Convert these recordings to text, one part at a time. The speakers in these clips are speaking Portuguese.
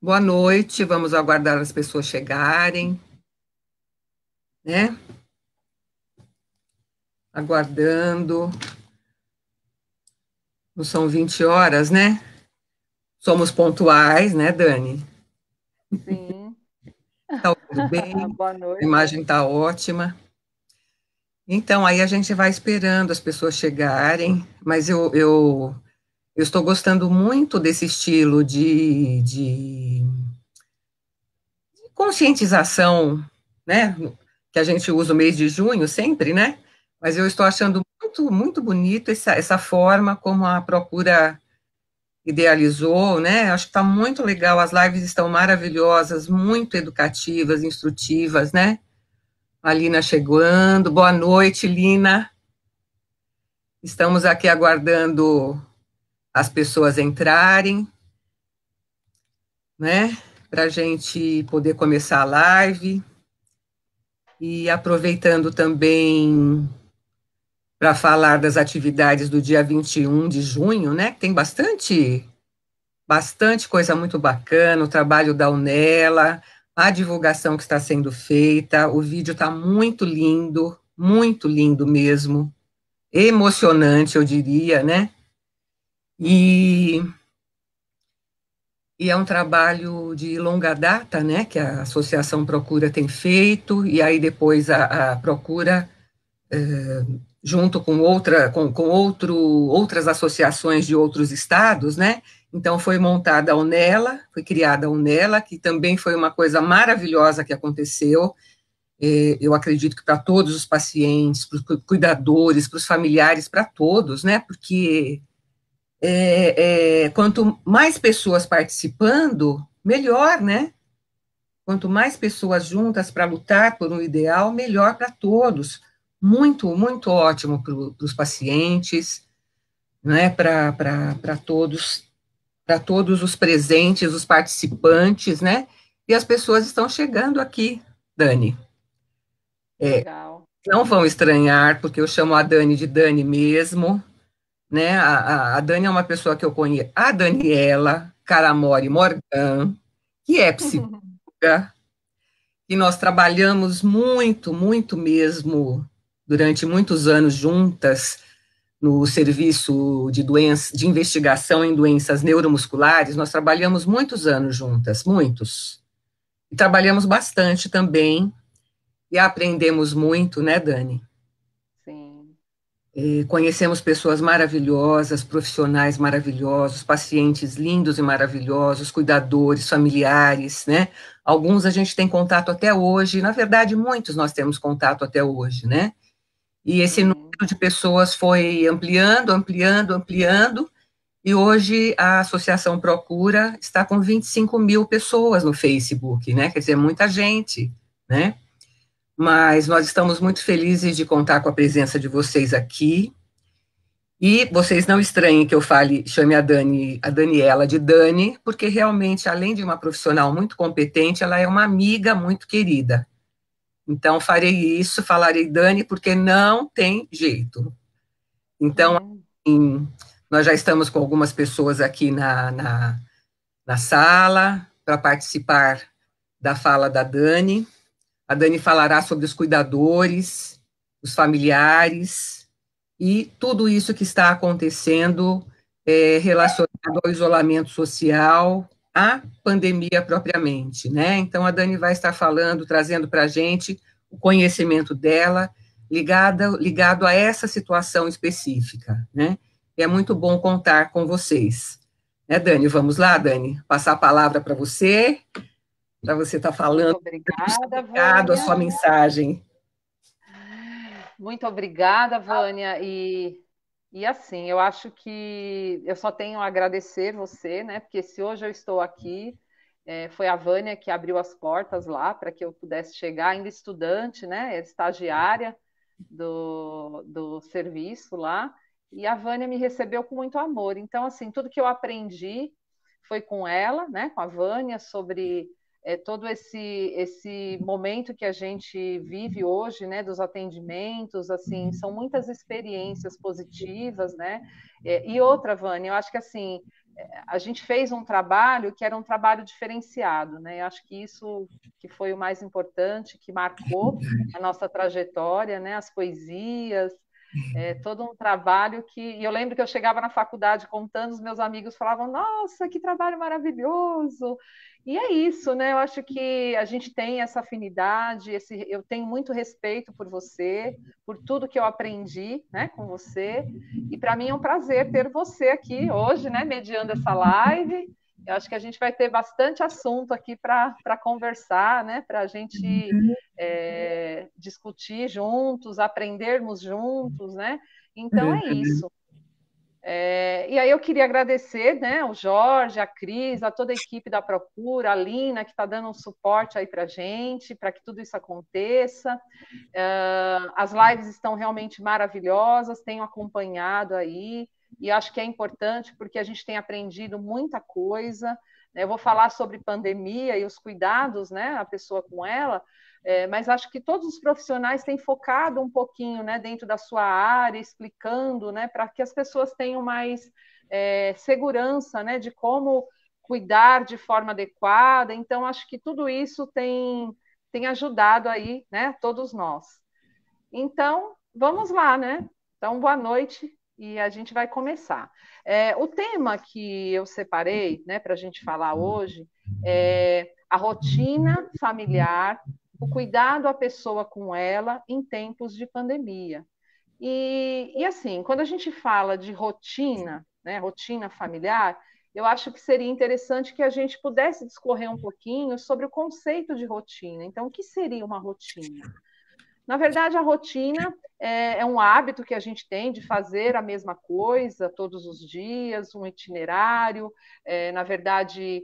Boa noite, vamos aguardar as pessoas chegarem, né? Aguardando. Não são 20 horas, né? Somos pontuais, né, Dani? Sim, Tá ouvindo bem? boa A noite. imagem tá ótima. Então, aí a gente vai esperando as pessoas chegarem, mas eu estou gostando muito desse estilo de conscientização, né? Que a gente usa o mês de junho sempre, né? Mas eu estou achando muito, muito bonito essa forma como a Procura idealizou, né? Acho que está muito legal, as lives estão maravilhosas, muito educativas, instrutivas, né? A Lina chegando, boa noite, Lina. Estamos aqui aguardando as pessoas entrarem, né? Para a gente poder começar a live e aproveitando também para falar das atividades do dia 21 de junho, né? Tem bastante coisa muito bacana, o trabalho da Unela, a divulgação que está sendo feita, o vídeo está muito lindo mesmo, emocionante, eu diria, né? E, e é um trabalho de longa data, né, que a Associação Procura tem feito, e aí depois a Procura junto com outras associações de outros estados, né? Então foi montada a Unela, foi criada a Unela, que também foi uma coisa maravilhosa que aconteceu. Eu acredito que para todos os pacientes, para os cuidadores, para os familiares, para todos, né? Porque quanto mais pessoas participando, melhor, né? Quanto mais pessoas juntas para lutar por um ideal, melhor para todos. Muito, muito ótimo para os pacientes, né, para todos os presentes, os participantes, né? E as pessoas estão chegando aqui, Dani. Legal. Não vão estranhar, porque eu chamo a Dani de Dani mesmo, né? A Dani é uma pessoa que eu conheço, a Daniela Caramori Morgan, que é psicóloga, e nós trabalhamos muito, muito mesmo, durante muitos anos juntas, no serviço de doenças, de investigação em doenças neuromusculares, nós trabalhamos muitos anos juntas, muitos. E trabalhamos bastante também, e aprendemos muito, né, Dani? Sim. E conhecemos pessoas maravilhosas, profissionais maravilhosos, pacientes lindos e maravilhosos, cuidadores, familiares, né? Alguns a gente tem contato até hoje, na verdade, muitos nós temos contato até hoje, né? E esse número Sim. de pessoas foi ampliando, e hoje a Associação Procura está com 25 mil pessoas no Facebook, né? Quer dizer, muita gente, né? Mas nós estamos muito felizes de contar com a presença de vocês aqui. E vocês não estranhem que eu fale, chame a Daniela de Dani, porque realmente, além de uma profissional muito competente, ela é uma amiga muito querida. Então, farei isso, falarei Dani, porque não tem jeito. Então, Hum. assim, nós já estamos com algumas pessoas aqui na sala para participar da fala da Dani. A Dani falará sobre os cuidadores, os familiares e tudo isso que está acontecendo relacionado ao isolamento social, à pandemia propriamente, né? Então, a Dani vai estar falando, trazendo para a gente o conhecimento dela ligado a essa situação específica, né? E é muito bom contar com vocês. Né, Dani? Vamos lá, Dani? Passar a palavra para você estar falando Muito o seu obrigada, recado, a Vânia. sua mensagem. Muito obrigada, Vânia. E assim, eu acho que eu só tenho a agradecer você, né? Porque se hoje eu estou aqui, foi a Vânia que abriu as portas lá para que eu pudesse chegar, ainda estudante, né? Estagiária do serviço lá. E a Vânia me recebeu com muito amor. Então, assim, tudo que eu aprendi foi com ela, né? Com a Vânia, sobre todo esse momento que a gente vive hoje, né, dos atendimentos, assim, são muitas experiências positivas, né? E outra, Vânia, eu acho que assim a gente fez um trabalho que era um trabalho diferenciado, né? Eu acho que isso que foi o mais importante, que marcou a nossa trajetória, né? As poesias, todo um trabalho que. E eu lembro que eu chegava na faculdade contando, os meus amigos falavam: Nossa, que trabalho maravilhoso! E é isso, né? Eu acho que a gente tem essa afinidade, eu tenho muito respeito por você, por tudo que eu aprendi, né, com você. E para mim é um prazer ter você aqui hoje, né, mediando essa live. Eu acho que a gente vai ter bastante assunto aqui para conversar, né, para a gente discutir juntos, aprendermos juntos, né? Então é isso. E aí eu queria agradecer, né, o Jorge, a Cris, a toda a equipe da Procura, a Lina, que está dando um suporte aí para a gente, para que tudo isso aconteça. As lives estão realmente maravilhosas, tenho acompanhado aí, e acho que é importante porque a gente tem aprendido muita coisa. Eu vou falar sobre pandemia e os cuidados, né, a pessoa com ela, mas acho que todos os profissionais têm focado um pouquinho, né, dentro da sua área, explicando, né, para que as pessoas tenham mais segurança, né, de como cuidar de forma adequada. Então, acho que tudo isso tem ajudado aí, né, todos nós. Então, vamos lá, né? Então, boa noite e a gente vai começar. O tema que eu separei, né, para a gente falar hoje é a rotina familiar, o cuidado à pessoa com ela em tempos de pandemia. E assim, quando a gente fala de rotina, né, rotina familiar, eu acho que seria interessante que a gente pudesse discorrer um pouquinho sobre o conceito de rotina. Então, o que seria uma rotina? Na verdade, a rotina é um hábito que a gente tem de fazer a mesma coisa todos os dias, um itinerário, na verdade,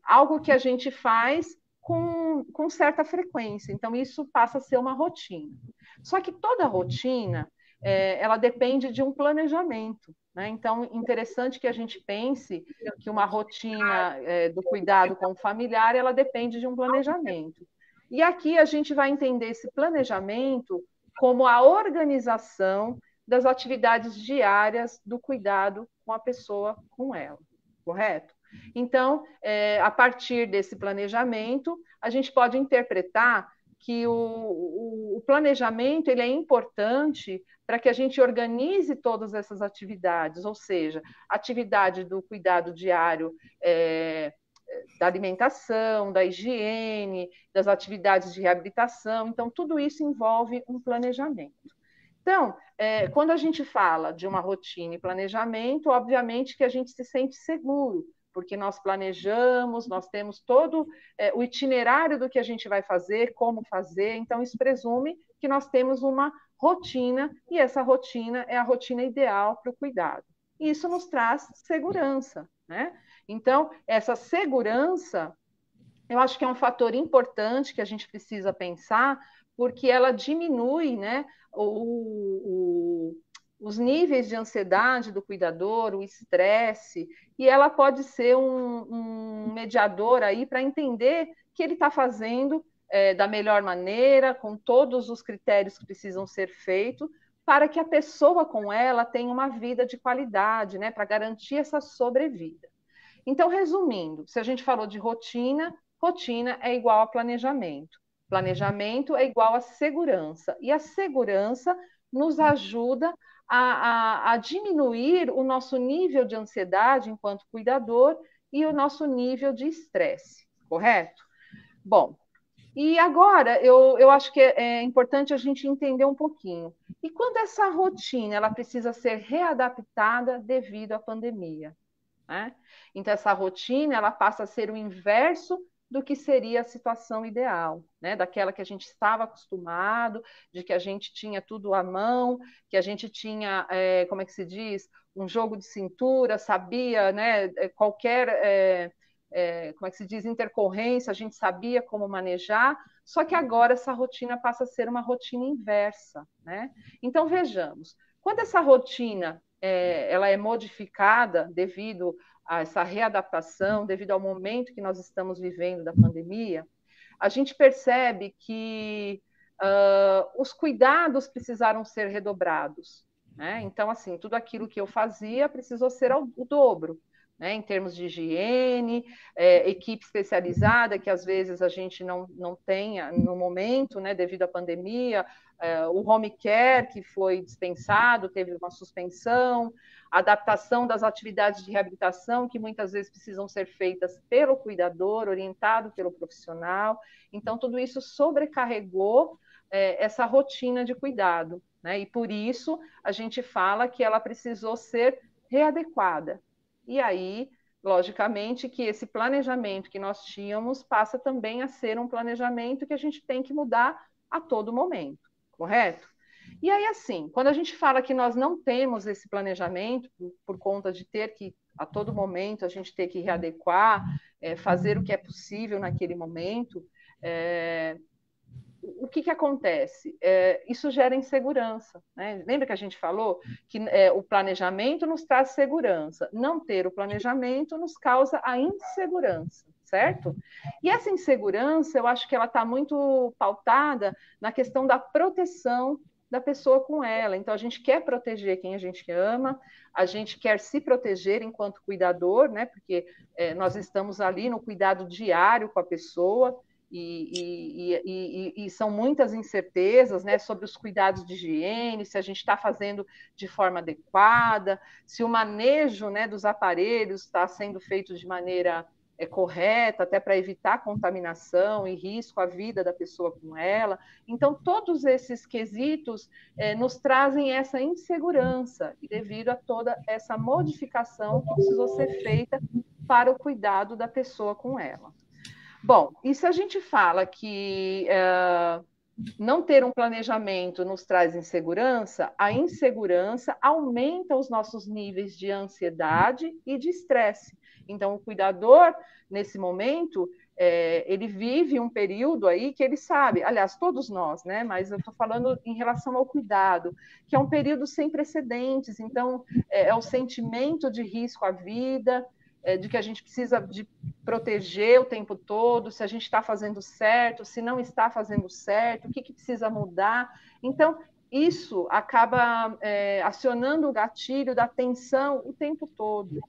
algo que a gente faz com certa frequência. Então, isso passa a ser uma rotina. Só que toda rotina, ela depende de um planejamento. Né? Então, interessante que a gente pense que uma rotina do cuidado com o familiar, ela depende de um planejamento. E aqui a gente vai entender esse planejamento como a organização das atividades diárias do cuidado com a pessoa, com ela, correto? Então, a partir desse planejamento, a gente pode interpretar que o planejamento ele é importante para que a gente organize todas essas atividades, ou seja, atividade do cuidado diário da alimentação, da higiene, das atividades de reabilitação. Então, tudo isso envolve um planejamento. Então, quando a gente fala de uma rotina e planejamento, obviamente que a gente se sente seguro, porque nós planejamos, nós temos todo o itinerário do que a gente vai fazer, como fazer, então isso presume que nós temos uma rotina, e essa rotina é a rotina ideal para o cuidado. E isso nos traz segurança, né? Então, essa segurança, eu acho que é um fator importante que a gente precisa pensar, porque ela diminui, né, os níveis de ansiedade do cuidador, o estresse, e ela pode ser um mediador aí para entender que ele está fazendo da melhor maneira, com todos os critérios que precisam ser feitos, para que a pessoa com ela tenha uma vida de qualidade, né, para garantir essa sobrevida. Então, resumindo, se a gente falou de rotina, rotina é igual a planejamento. Planejamento é igual a segurança. E a segurança nos ajuda a diminuir o nosso nível de ansiedade enquanto cuidador e o nosso nível de estresse, correto? Bom, e agora eu acho que é importante a gente entender um pouquinho. E quando essa rotina ela precisa ser readaptada devido à pandemia? Né? Então, essa rotina ela passa a ser o inverso do que seria a situação ideal, né? Daquela que a gente estava acostumado, de que a gente tinha tudo à mão, que a gente tinha, como é que se diz, um jogo de cintura, sabia, né? Qualquer, como é que se diz, intercorrência, a gente sabia como manejar, só que agora essa rotina passa a ser uma rotina inversa, né? Então, vejamos, quando essa rotina ela é modificada devido a essa readaptação, devido ao momento que nós estamos vivendo da pandemia, a gente percebe que os cuidados precisaram ser redobrados, né? Então, assim, tudo aquilo que eu fazia precisou ser o dobro, né? Em termos de higiene, equipe especializada, que às vezes a gente não tenha no momento, né, devido à pandemia, o home care, que foi dispensado, teve uma suspensão, adaptação das atividades de reabilitação, que muitas vezes precisam ser feitas pelo cuidador, orientado pelo profissional. Então, tudo isso sobrecarregou essa rotina de cuidado, né? E por isso a gente fala que ela precisou ser readequada. E aí, logicamente, que esse planejamento que nós tínhamos passa também a ser um planejamento que a gente tem que mudar a todo momento, correto? E aí, assim, quando a gente fala que nós não temos esse planejamento, por conta de ter que, a todo momento, a gente ter que readequar, fazer o que é possível naquele momento, o que acontece? Isso gera insegurança. Né? Lembra que a gente falou que o planejamento nos traz segurança. Não ter o planejamento nos causa a insegurança, certo? E essa insegurança, eu acho que ela está muito pautada na questão da proteção da pessoa com ela. Então, a gente quer proteger quem a gente ama, a gente quer se proteger enquanto cuidador, né? Porque nós estamos ali no cuidado diário com a pessoa, e são muitas incertezas, né, sobre os cuidados de higiene, se a gente está fazendo de forma adequada, se o manejo, né, dos aparelhos está sendo feito de maneira correta, até para evitar contaminação e risco à vida da pessoa com ela. Então, todos esses quesitos nos trazem essa insegurança, e devido a toda essa modificação que precisou ser feita para o cuidado da pessoa com ela. Bom, e se a gente fala que não ter um planejamento nos traz insegurança, a insegurança aumenta os nossos níveis de ansiedade e de estresse. Então, o cuidador, nesse momento, ele vive um período aí que ele sabe, aliás, todos nós, né? Mas eu estou falando em relação ao cuidado, que é um período sem precedentes. Então, é o sentimento de risco à vida, de que a gente precisa de proteger o tempo todo, se a gente está fazendo certo, se não está fazendo certo, o que precisa mudar. Então, isso acaba acionando o gatilho da tensão o tempo todo.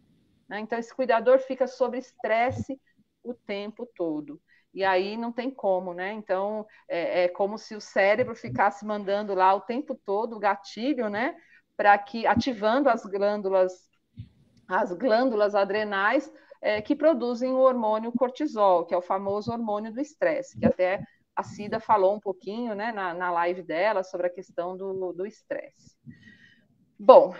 Né? Então, esse cuidador fica sob estresse o tempo todo. E aí não tem como, né? Então, é como se o cérebro ficasse mandando lá o tempo todo o gatilho, né? Para que, ativando as glândulas adrenais que produzem o hormônio cortisol, que é o famoso hormônio do estresse, que até a Cida falou um pouquinho, né, na live dela sobre a questão do estresse. Bom,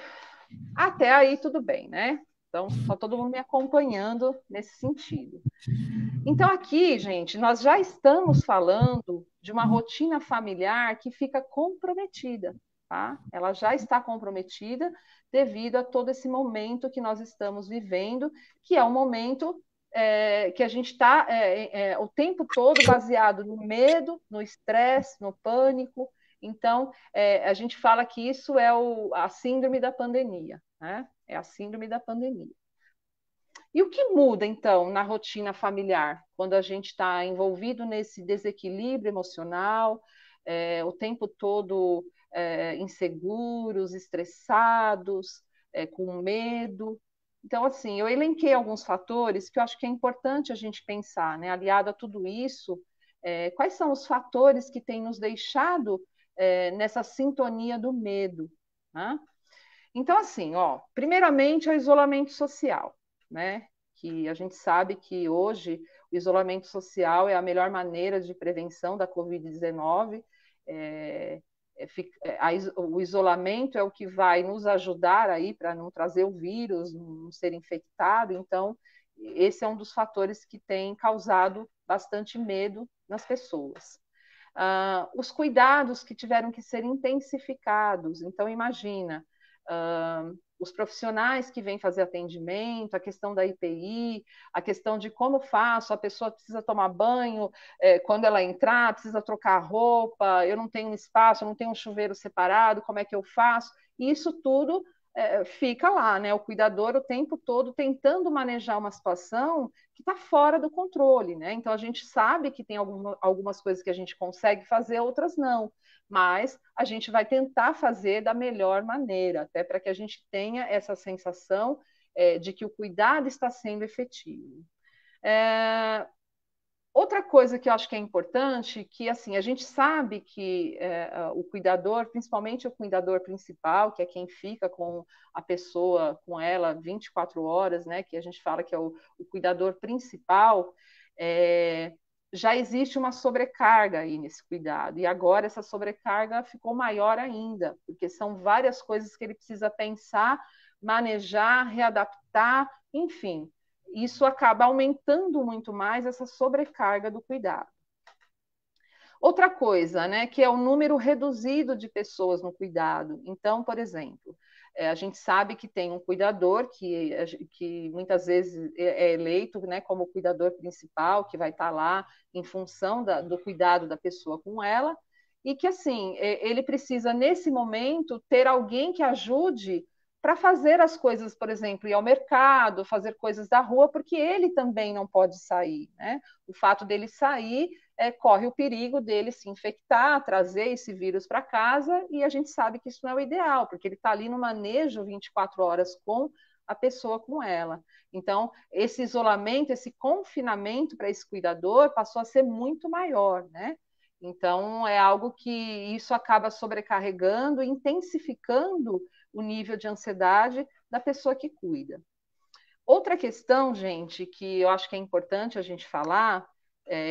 até aí tudo bem, né? Então, está todo mundo me acompanhando nesse sentido. Então, aqui, gente, nós já estamos falando de uma rotina familiar que fica comprometida, tá? Ela já está comprometida devido a todo esse momento que nós estamos vivendo, que é um momento que a gente está o tempo todo baseado no medo, no estresse, no pânico. Então, a gente fala que isso é a síndrome da pandemia, né? É a síndrome da pandemia. E o que muda, então, na rotina familiar, quando a gente está envolvido nesse desequilíbrio emocional, o tempo todo inseguros, estressados, com medo? Então, assim, eu elenquei alguns fatores que eu acho que é importante a gente pensar, né? Aliado a tudo isso, quais são os fatores que têm nos deixado nessa sintonia do medo, né? Então, assim, ó, primeiramente é o isolamento social, né? Que a gente sabe que hoje o isolamento social é a melhor maneira de prevenção da Covid-19. O isolamento é o que vai nos ajudar aí para não trazer o vírus, não ser infectado. Então, esse é um dos fatores que tem causado bastante medo nas pessoas. Os cuidados que tiveram que ser intensificados. Então, imagina, os profissionais que vêm fazer atendimento, a questão da IPI, a questão de como faço, a pessoa precisa tomar banho, quando ela entrar, precisa trocar a roupa, eu não tenho espaço, eu não tenho um chuveiro separado, como é que eu faço? E isso tudo fica lá, né? O cuidador o tempo todo tentando manejar uma situação que está fora do controle, né? Então a gente sabe que tem algumas coisas que a gente consegue fazer, outras não, mas a gente vai tentar fazer da melhor maneira, até para que a gente tenha essa sensação de que o cuidado está sendo efetivo. É, Outra coisa que eu acho que é importante, que assim, a gente sabe que o cuidador, principalmente o cuidador principal, que é quem fica com a pessoa, com ela 24 horas, né, que a gente fala que é o cuidador principal, é, já existe uma sobrecarga aí nesse cuidado. E agora essa sobrecarga ficou maior ainda, porque são várias coisas que ele precisa pensar, manejar, readaptar, enfim, isso acaba aumentando muito mais essa sobrecarga do cuidado. Outra coisa, né, que é o número reduzido de pessoas no cuidado. Então, por exemplo, a gente sabe que tem um cuidador que muitas vezes é eleito, né, como cuidador principal, que vai estar lá em função do cuidado da pessoa com ela, e que, assim, ele precisa, nesse momento, ter alguém que ajude para fazer as coisas, por exemplo, ir ao mercado, fazer coisas da rua, porque ele também não pode sair, né? O fato dele sair corre o perigo dele se infectar, trazer esse vírus para casa, e a gente sabe que isso não é o ideal, porque ele está ali no manejo 24 horas com a pessoa com ela. Então, esse isolamento, esse confinamento para esse cuidador passou a ser muito maior, né? Então, é algo que isso acaba sobrecarregando, intensificando o nível de ansiedade da pessoa que cuida. Outra questão, gente, que eu acho que é importante a gente falar,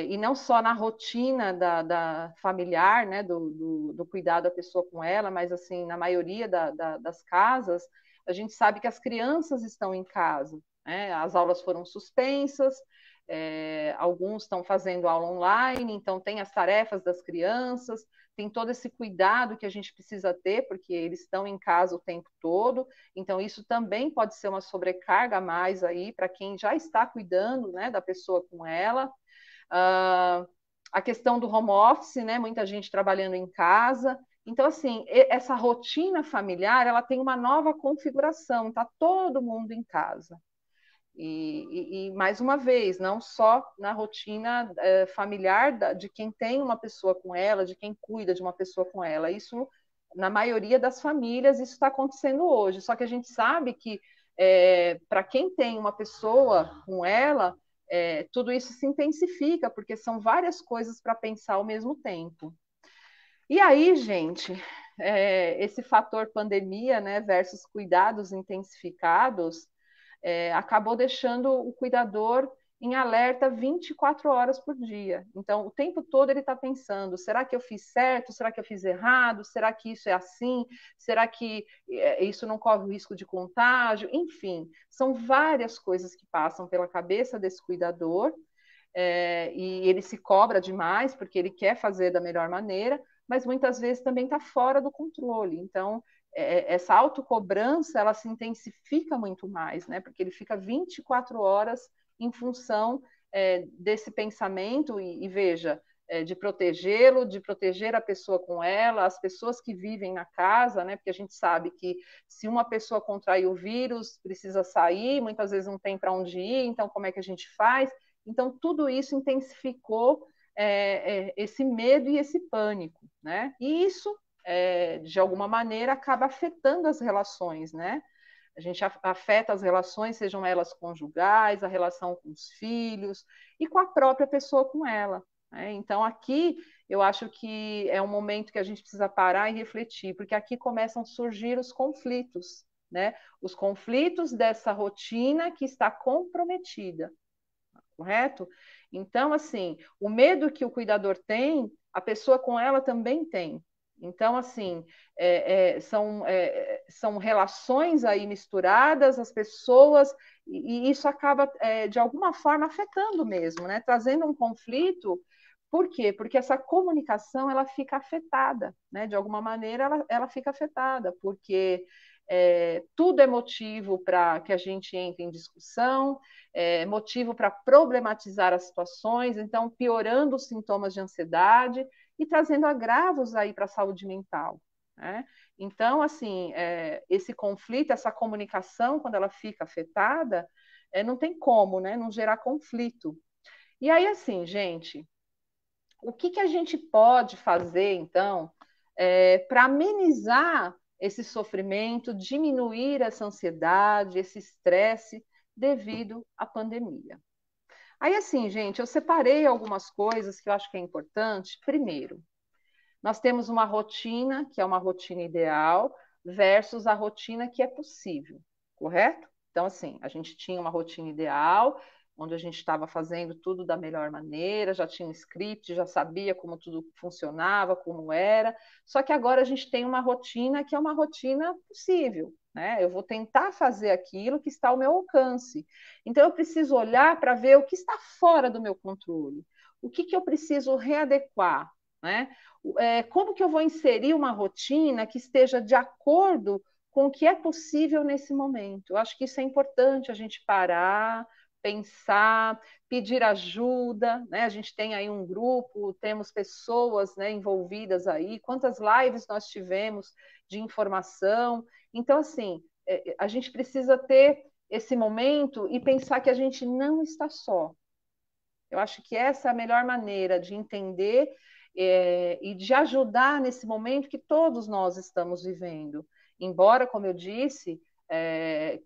e não só na rotina da familiar, né, do cuidado da pessoa com ela, mas assim, na maioria das casas, a gente sabe que as crianças estão em casa, né? As aulas foram suspensas, alguns estão fazendo aula online, então tem as tarefas das crianças, tem todo esse cuidado que a gente precisa ter, porque eles estão em casa o tempo todo, então isso também pode ser uma sobrecarga a mais aí para quem já está cuidando, né, da pessoa com ela. A questão do home office, né, muita gente trabalhando em casa. Então, assim, essa rotina familiar, ela tem uma nova configuração, está todo mundo em casa. E, mais uma vez, não só na rotina familiar de quem tem uma pessoa com ela, de quem cuida de uma pessoa com ela. Isso, na maioria das famílias, isso está acontecendo hoje. Só que a gente sabe que, para quem tem uma pessoa com ela, tudo isso se intensifica, porque são várias coisas para pensar ao mesmo tempo. E aí, gente, esse fator pandemia, né, versus cuidados intensificados, acabou deixando o cuidador em alerta 24 horas por dia. Então, o tempo todo ele está pensando: será que eu fiz certo? Será que eu fiz errado? Será que isso é assim? Será que isso não corre o risco de contágio? Enfim, são várias coisas que passam pela cabeça desse cuidador. E ele se cobra demais porque ele quer fazer da melhor maneira, mas muitas vezes também está fora do controle. Então, essa autocobrança ela se intensifica muito mais, né? Porque ele fica 24 horas em função desse pensamento e veja, de protegê-lo, de proteger a pessoa com ela, as pessoas que vivem na casa, né? Porque a gente sabe que se uma pessoa contrair o vírus, precisa sair, muitas vezes não tem para onde ir, então como é que a gente faz? Então, tudo isso intensificou esse medo e esse pânico, né? E isso, de alguma maneira, acaba afetando as relações, né? A gente afeta as relações, sejam elas conjugais, a relação com os filhos e com a própria pessoa com ela, né? Então, aqui, eu acho que é um momento que a gente precisa parar e refletir, porque aqui começam a surgir os conflitos, né? Os conflitos dessa rotina que está comprometida, correto? Então, assim, o medo que o cuidador tem, a pessoa com ela também tem. Então, assim, são relações aí misturadas, as pessoas, e isso acaba, de alguma forma, afetando mesmo, né? Trazendo um conflito. Por quê? Porque essa comunicação ela fica afetada, né? De alguma maneira ela fica afetada, porque tudo é motivo para que a gente entre em discussão, motivo para problematizar as situações, então piorando os sintomas de ansiedade e trazendo agravos aí para a saúde mental. né? Então, assim, esse conflito, essa comunicação, quando ela fica afetada, não tem como, né, não gerar conflito. E aí, assim, gente, o que, que a gente pode fazer, então, para amenizar esse sofrimento, diminuir essa ansiedade, esse estresse devido à pandemia? Aí, assim, gente, eu separei algumas coisas que eu acho que é importante. Primeiro, nós temos uma rotina, que é uma rotina ideal, versus a rotina que é possível, correto? Então, assim, a gente tinha uma rotina ideal, onde a gente estava fazendo tudo da melhor maneira, já tinha um script, já sabia como tudo funcionava, como era. Só que agora a gente tem uma rotina que é uma rotina possível, né? Eu vou tentar fazer aquilo que está ao meu alcance. Então, eu preciso olhar para ver o que está fora do meu controle. O que, que eu preciso readequar, né? Como que eu vou inserir uma rotina que esteja de acordo com o que é possível nesse momento? Eu acho que isso é importante a gente parar, pensar, pedir ajuda, né? A gente tem aí um grupo, temos pessoas, né, envolvidas aí. Quantas lives nós tivemos de informação? Então, assim, a gente precisa ter esse momento e pensar que a gente não está só. Eu acho que essa é a melhor maneira de entender e de ajudar nesse momento que todos nós estamos vivendo. Embora, como eu disse,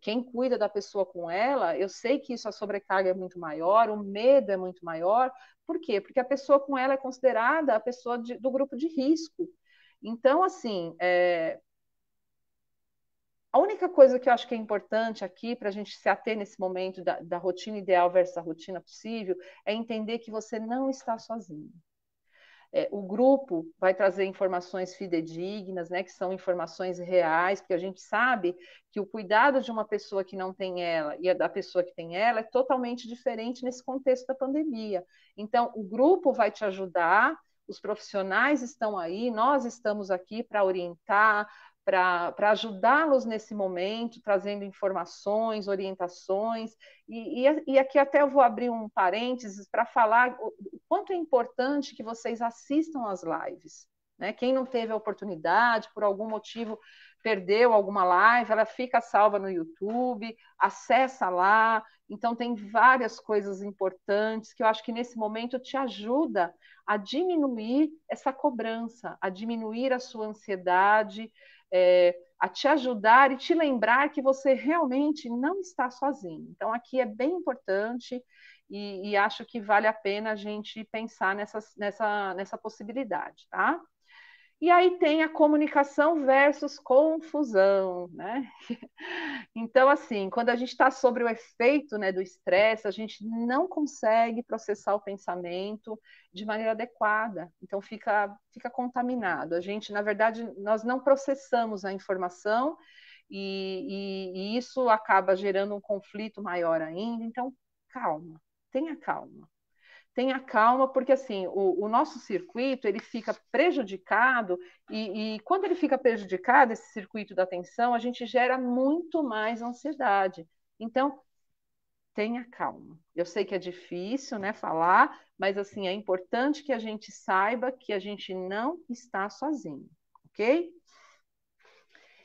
quem cuida da pessoa com ela, eu sei que isso, a sobrecarga é muito maior, o medo é muito maior. Por quê? Porque a pessoa com ela é considerada a pessoa do grupo de risco. Então, assim, a única coisa que eu acho que é importante aqui para a gente se ater nesse momento da rotina ideal versus a rotina possível é entender que você não está sozinho. O grupo vai trazer informações fidedignas, né, que são informações reais, porque a gente sabe que o cuidado de uma pessoa que não tem ela e a da pessoa que tem ela é totalmente diferente nesse contexto da pandemia. Então, o grupo vai te ajudar, os profissionais estão aí, nós estamos aqui para orientar, para ajudá-los nesse momento, trazendo informações, orientações. E aqui até eu vou abrir um parênteses para falar o quanto é importante que vocês assistam às lives. Né? Quem não teve a oportunidade, por algum motivo perdeu alguma live, ela fica salva no YouTube, acessa lá. Então, tem várias coisas importantes que eu acho que nesse momento te ajuda a diminuir essa cobrança, a diminuir a sua ansiedade, a te ajudar e te lembrar que você realmente não está sozinho. Então, aqui é bem importante e acho que vale a pena a gente pensar nessa possibilidade, tá? E aí tem a comunicação versus confusão, né? Então, assim, quando a gente está sobre o efeito, né, do estresse, a gente não consegue processar o pensamento de maneira adequada. Então, fica contaminado. A gente, na verdade, nós não processamos a informação e isso acaba gerando um conflito maior ainda. Então, calma, tenha calma. Tenha calma, porque assim, o nosso circuito ele fica prejudicado, e quando ele fica prejudicado, esse circuito da atenção, a gente gera muito mais ansiedade. Então, tenha calma. Eu sei que é difícil, né, falar, mas assim, é importante que a gente saiba que a gente não está sozinho, ok?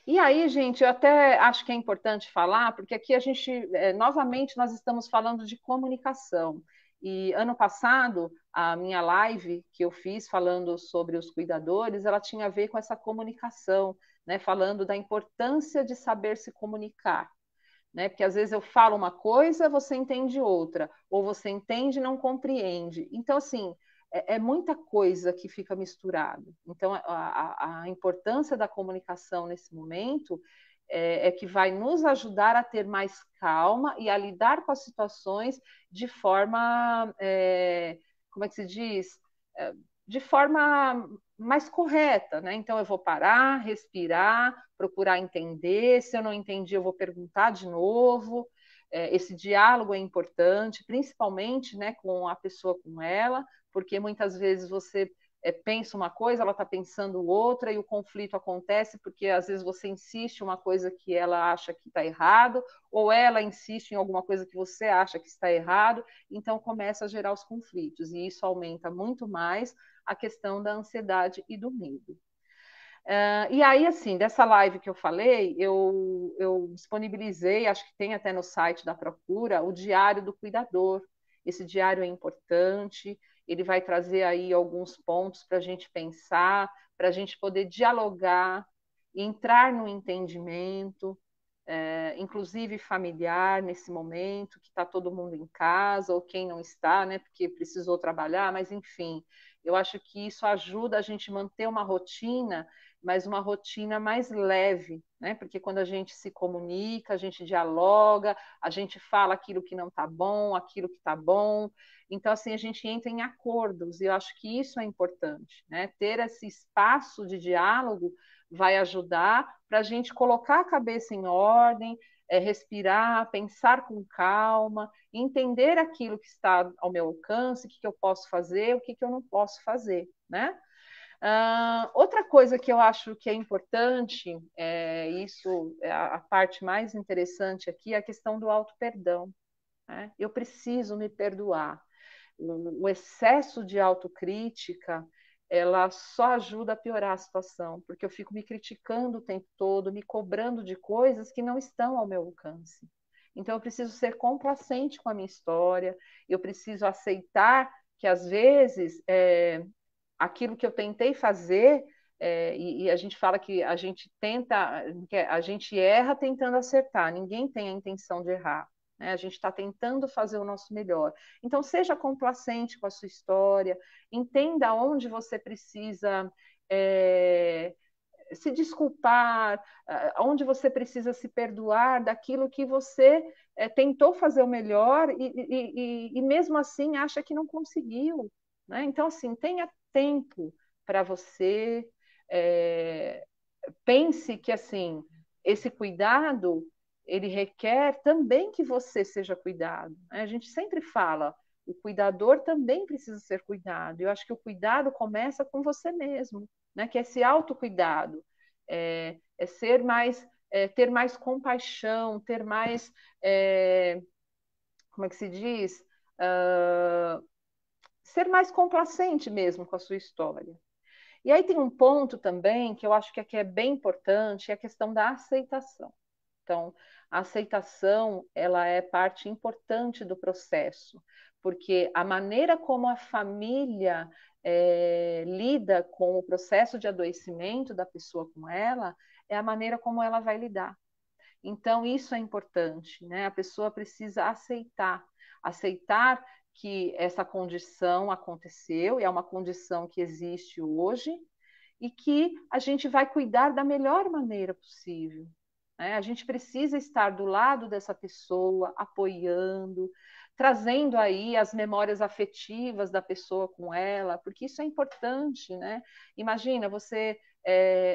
E aí, gente, eu até acho que é importante falar, porque aqui a gente, novamente, nós estamos falando de comunicação. E ano passado, a minha live que eu fiz falando sobre os cuidadores, ela tinha a ver com essa comunicação, né? Falando da importância de saber se comunicar, né? Porque às vezes eu falo uma coisa, você entende outra, ou você entende e não compreende. Então, assim, é muita coisa que fica misturado. Então, a importância da comunicação nesse momento que vai nos ajudar a ter mais calma e a lidar com as situações de forma, como é que se diz? De forma mais correta, né? Então eu vou parar, respirar, procurar entender. Se eu não entendi, eu vou perguntar de novo. Esse diálogo é importante, principalmente, né, com a pessoa com ela, porque muitas vezes você pensa uma coisa, ela está pensando outra, e o conflito acontece porque às vezes você insiste em uma coisa que ela acha que está errado, ou ela insiste em alguma coisa que você acha que está errado, então começa a gerar os conflitos, e isso aumenta muito mais a questão da ansiedade e do medo. E aí, assim, dessa live que eu falei, eu disponibilizei, acho que tem até no site da Procura, o Diário do Cuidador. Esse diário é importante, ele vai trazer aí alguns pontos para a gente pensar, para a gente poder dialogar, entrar no entendimento, inclusive familiar, nesse momento, que está todo mundo em casa, ou quem não está, né, porque precisou trabalhar, mas enfim, eu acho que isso ajuda a gente manter uma rotina, mas uma rotina mais leve, né? Porque quando a gente se comunica, a gente dialoga, a gente fala aquilo que não está bom, aquilo que está bom. Então, assim, a gente entra em acordos, e eu acho que isso é importante, né? Ter esse espaço de diálogo vai ajudar para a gente colocar a cabeça em ordem, respirar, pensar com calma, entender aquilo que está ao meu alcance, o que eu posso fazer, o que eu não posso fazer, né? Outra coisa que eu acho que é importante, isso é a parte mais interessante aqui, é a questão do auto-perdão. Né? Eu preciso me perdoar. O excesso de autocrítica, ela só ajuda a piorar a situação, porque eu fico me criticando o tempo todo, me cobrando de coisas que não estão ao meu alcance. Então, eu preciso ser complacente com a minha história, eu preciso aceitar que, às vezes, aquilo que eu tentei fazer, e a gente fala que a gente tenta, que a gente erra tentando acertar, ninguém tem a intenção de errar. Né? A gente está tentando fazer o nosso melhor. Então, seja complacente com a sua história, entenda onde você precisa se desculpar, onde você precisa se perdoar daquilo que você tentou fazer o melhor e mesmo assim acha que não conseguiu. Né? Então, assim, tenha tempo para você, é, pense que assim esse cuidado ele requer também que você seja cuidado. Né? A gente sempre fala, o cuidador também precisa ser cuidado. Eu acho que o cuidado começa com você mesmo, né? Que é esse autocuidado, é ser mais, ter mais compaixão, ter mais, como é que se diz? Uh, ser mais complacente mesmo com a sua história. E aí tem um ponto também que eu acho que aqui é bem importante, é a questão da aceitação. Então, a aceitação, ela é parte importante do processo, porque a maneira como a família lida com o processo de adoecimento da pessoa com ela, é a maneira como ela vai lidar. Então, isso é importante, né? A pessoa precisa aceitar que essa condição aconteceu e é uma condição que existe hoje e que a gente vai cuidar da melhor maneira possível. Né? A gente precisa estar do lado dessa pessoa, apoiando, trazendo aí as memórias afetivas da pessoa com ela, porque isso é importante, né? Imagina, você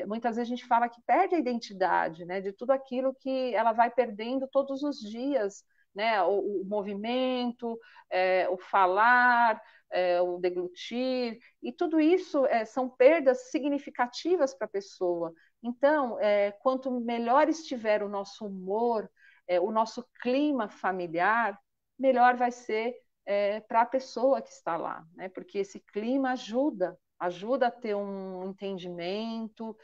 muitas vezes a gente fala que perde a identidade, né? De tudo aquilo que ela vai perdendo todos os dias, né? O movimento, o falar, o deglutir, e tudo isso são perdas significativas para a pessoa. Então, quanto melhor estiver o nosso humor, o nosso clima familiar, melhor vai ser para a pessoa que está lá, né? Porque esse clima ajuda a ter um entendimento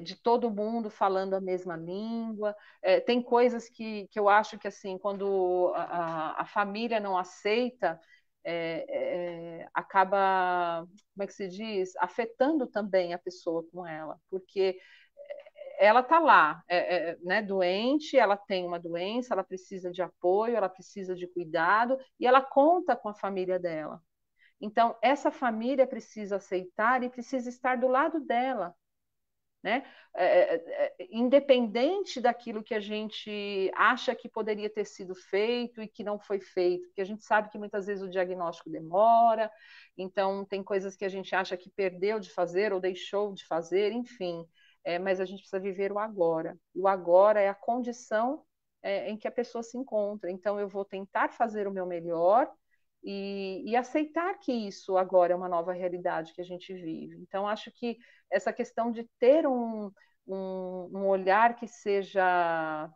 de todo mundo falando a mesma língua. Tem coisas que eu acho que assim, quando a família não aceita, acaba, como é que se diz, afetando também a pessoa com ela, porque ela está lá, né, doente, ela tem uma doença, ela precisa de apoio, ela precisa de cuidado e ela conta com a família dela. Então, essa família precisa aceitar e precisa estar do lado dela, né? Independente daquilo que a gente acha que poderia ter sido feito e que não foi feito, porque a gente sabe que muitas vezes o diagnóstico demora, então tem coisas que a gente acha que perdeu de fazer ou deixou de fazer, enfim, mas a gente precisa viver o agora. O agora é a condição em que a pessoa se encontra. Então eu vou tentar fazer o meu melhor e aceitar que isso agora é uma nova realidade que a gente vive. Então, acho que essa questão de ter um olhar que seja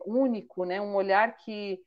único, né? Um olhar que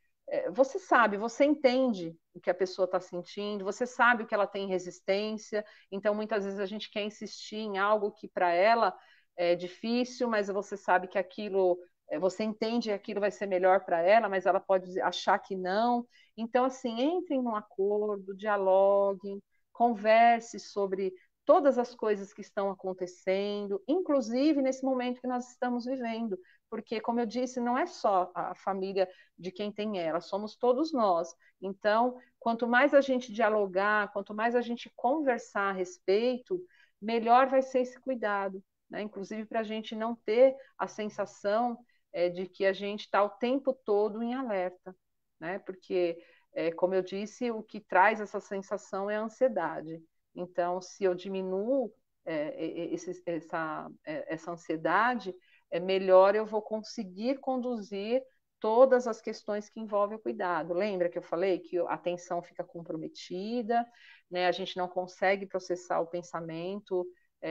você sabe, você entende o que a pessoa está sentindo, você sabe o que ela tem resistência, então muitas vezes a gente quer insistir em algo que para ela é difícil, mas você sabe que aquilo, você entende que aquilo vai ser melhor para ela, mas ela pode achar que não. Então, assim, entrem num acordo, dialoguem, converse sobre todas as coisas que estão acontecendo, inclusive nesse momento que nós estamos vivendo, porque, como eu disse, não é só a família de quem tem ela, somos todos nós. Então, quanto mais a gente dialogar, quanto mais a gente conversar a respeito, melhor vai ser esse cuidado, né? Inclusive para a gente não ter a sensação de que a gente está o tempo todo em alerta, né? Porque, como eu disse, o que traz essa sensação é a ansiedade. Então, se eu diminuo essa ansiedade, melhor eu vou conseguir conduzir todas as questões que envolvem o cuidado. Lembra que eu falei que a atenção fica comprometida, né? A gente não consegue processar o pensamento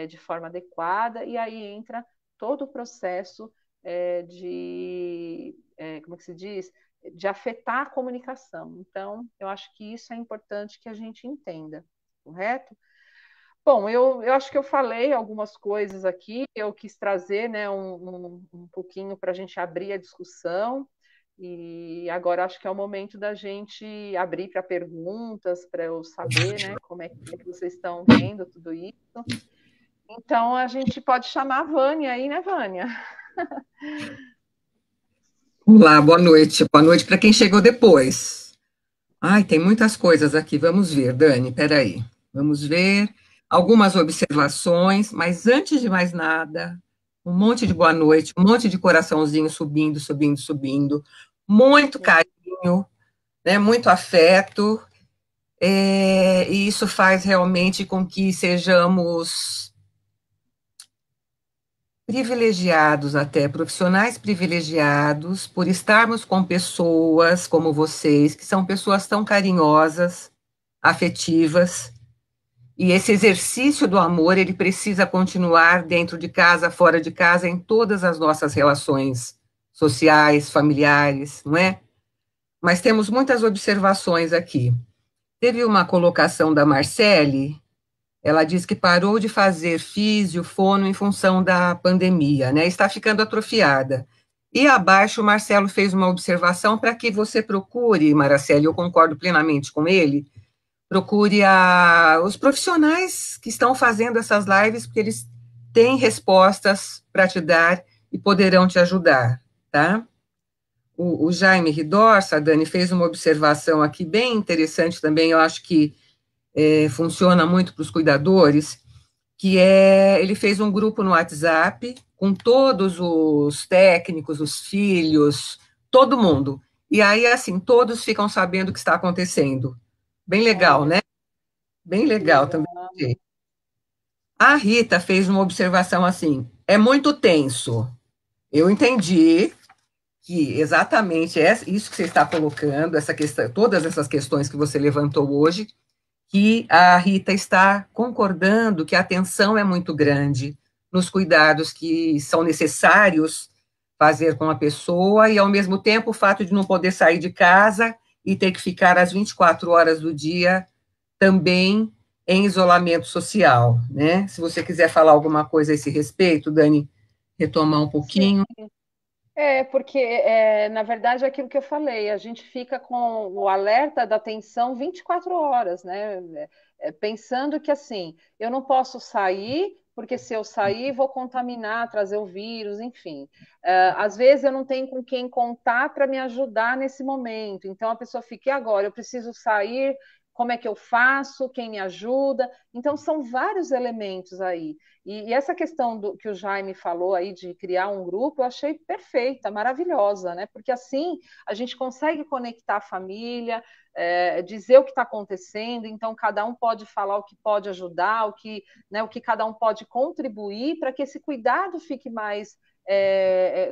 de forma adequada, e aí entra todo o processo como é que se diz? De afetar a comunicação. Então, eu acho que isso é importante que a gente entenda, correto? Bom, eu acho que eu falei algumas coisas aqui, eu quis trazer, né, um pouquinho para a gente abrir a discussão, e agora acho que é o momento da gente abrir para perguntas, para eu saber, né, como é que vocês estão vendo tudo isso. Então, a gente pode chamar a Vânia aí, né, Vânia? Olá, boa noite. Boa noite para quem chegou depois. Ai, tem muitas coisas aqui. Vamos ver, Dani, peraí. Vamos ver algumas observações, mas antes de mais nada, um monte de boa noite, um monte de coraçãozinho subindo, subindo, subindo, muito carinho, né, muito afeto, e isso faz realmente com que sejamos privilegiados até, profissionais privilegiados, por estarmos com pessoas como vocês, que são pessoas tão carinhosas, afetivas, e esse exercício do amor, ele precisa continuar dentro de casa, fora de casa, em todas as nossas relações sociais, familiares, não é? Mas temos muitas observações aqui. Teve uma colocação da Marcele. Ela diz que parou de fazer físio, fono em função da pandemia, né? Está ficando atrofiada. E abaixo, o Marcelo fez uma observação para que você procure, Maracele, eu concordo plenamente com ele, procure os profissionais que estão fazendo essas lives, porque eles têm respostas para te dar e poderão te ajudar, tá? O Jaime Ridorça, Dani, fez uma observação aqui bem interessante também, eu acho que funciona muito para os cuidadores, que ele fez um grupo no WhatsApp com todos os técnicos, os filhos, todo mundo. E aí, assim, todos ficam sabendo o que está acontecendo. Bem legal, né? Bem legal também. A Rita fez uma observação assim: é muito tenso. Eu entendi que exatamente é isso que você está colocando, essa questão, todas essas questões que você levantou hoje, que a Rita está concordando que a atenção é muito grande nos cuidados que são necessários fazer com a pessoa, e ao mesmo tempo o fato de não poder sair de casa e ter que ficar as 24 horas do dia também em isolamento social, né? Se você quiser falar alguma coisa a esse respeito, Dani, retomar um Sim. pouquinho. Porque, na verdade, é aquilo que eu falei, a gente fica com o alerta da atenção 24 horas, né? Pensando que, assim, eu não posso sair, porque se eu sair, vou contaminar, trazer o vírus, enfim. Às vezes eu não tenho com quem contar para me ajudar nesse momento, então a pessoa fica, e agora? Eu preciso sair, como é que eu faço? Quem me ajuda? Então, são vários elementos aí. E essa questão que o Jaime falou aí de criar um grupo, eu achei perfeita, maravilhosa, né? Porque assim a gente consegue conectar a família, dizer o que está acontecendo, então cada um pode falar o que pode ajudar, o que cada um pode contribuir para que esse cuidado fique mais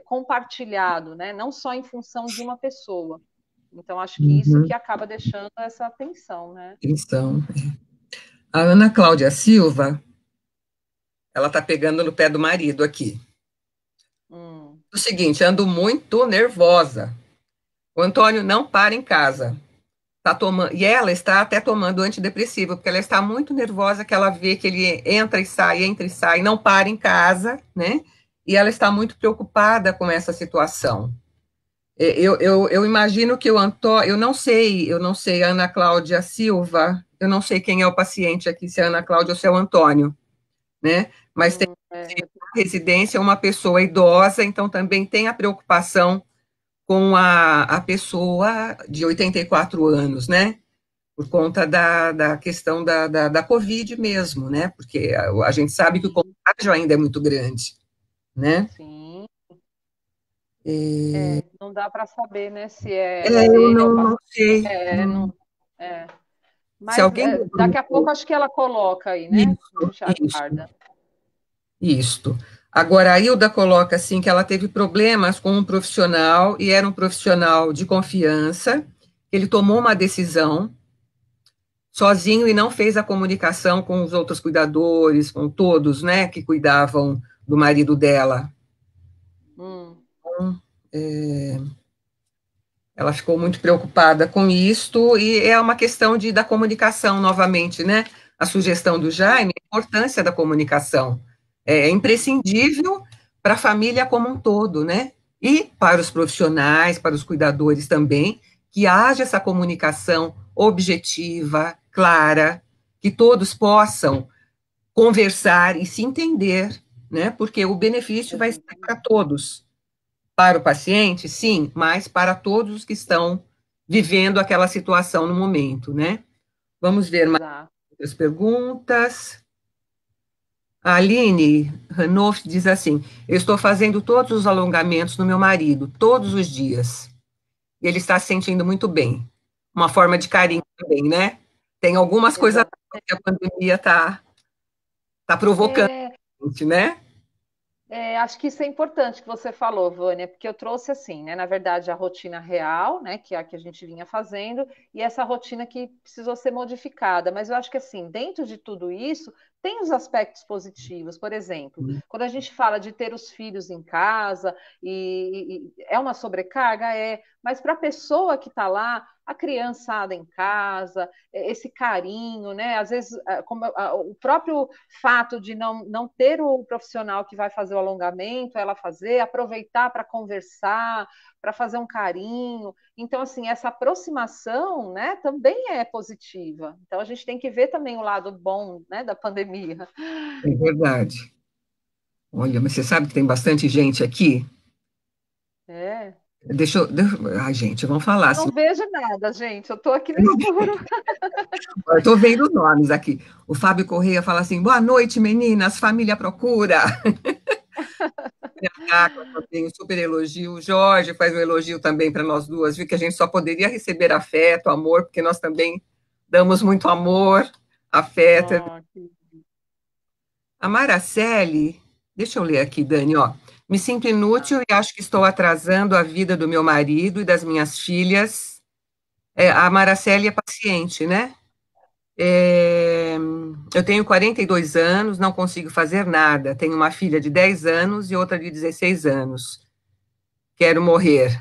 compartilhado, né? Não só em função de uma pessoa. Então, acho que isso Uhum, que acaba deixando essa tensão, né? então, a Ana Cláudia Silva, ela está pegando no pé do marido aqui. Hum. O seguinte, ando muito nervosa. O Antônio não para em casa. Tá tomando, e ela está até tomando antidepressivo, porque ela está muito nervosa, que ela vê que ele entra e sai, não para em casa, né? E ela está muito preocupada com essa situação. Eu imagino que o Antônio, eu não sei, Ana Cláudia Silva, eu não sei quem é o paciente aqui, se é a Ana Cláudia ou se é o Antônio, né? Mas tem na residência uma pessoa idosa, então também tem a preocupação com a pessoa de 84 anos, né? Por conta da questão da Covid mesmo, né? Porque a gente sabe que o contágio ainda é muito grande, né? Sim. E, Não dá para saber, né, se é eu ele ou o não paciente. sei. Não, é. Se Mas alguém do daqui a pouco grupo. acho que ela coloca aí, né? A Isso, gente isso, aguarda. isto. Agora, a Hilda coloca assim que ela teve problemas com um profissional e era um profissional de confiança. Ele tomou uma decisão sozinho e não fez a comunicação com os outros cuidadores, com todos, né, que cuidavam do marido dela. Hum, Então, ela ficou muito preocupada com isto e é uma questão da comunicação novamente, né? A sugestão do Jaime, a importância da comunicação é imprescindível para a família como um todo, né? E para os profissionais, para os cuidadores também, que haja essa comunicação objetiva, clara, que todos possam conversar e se entender, né? Porque o benefício vai ser para exatamente. todos, para o paciente, sim, mas para todos os que estão vivendo aquela situação no momento, né? Vamos ver mais Exato. outras perguntas. A Aline Ranoff diz assim: eu estou fazendo todos os alongamentos no meu marido, todos os dias. E ele está se sentindo muito bem. Uma forma de carinho também, né? Tem algumas coisas Exato. que a pandemia tá provocando, É, né? acho que isso é importante que você falou, Vânia, porque eu trouxe assim, né, na verdade, a rotina real, né, que é a que a gente vinha fazendo, e essa rotina que precisou ser modificada. Mas eu acho que assim, dentro de tudo isso, tem os aspectos positivos. Por exemplo, quando a gente fala de ter os filhos em casa e é uma sobrecarga, mas para a pessoa que está lá, a criançada em casa, esse carinho, né? Às vezes, como o próprio fato de não ter o profissional que vai fazer o alongamento, ela fazer, aproveitar para conversar, para fazer um carinho. Então, assim, essa aproximação, né, também é positiva. Então, a gente tem que ver também o lado bom, né, da pandemia. É verdade. Olha, mas você sabe que tem bastante gente aqui? É. Ai, gente, vamos falar Eu assim. não vejo nada, gente. Eu estou aqui no escuro. Eu estou vendo os nomes aqui. O Fábio Correia fala assim: boa noite, meninas, família procura. A Cátia também um super elogio. O Jorge faz um elogio também para nós duas, viu? Que a gente só poderia receber afeto, amor, porque nós também damos muito amor, afeto. Oh, A Maraceli, deixa eu ler aqui, Dani, ó. Me sinto inútil e acho que estou atrasando a vida do meu marido e das minhas filhas. A Maraceli é paciente, né? Eu tenho 42 anos, não consigo fazer nada. Tenho uma filha de 10 anos e outra de 16 anos. Quero morrer.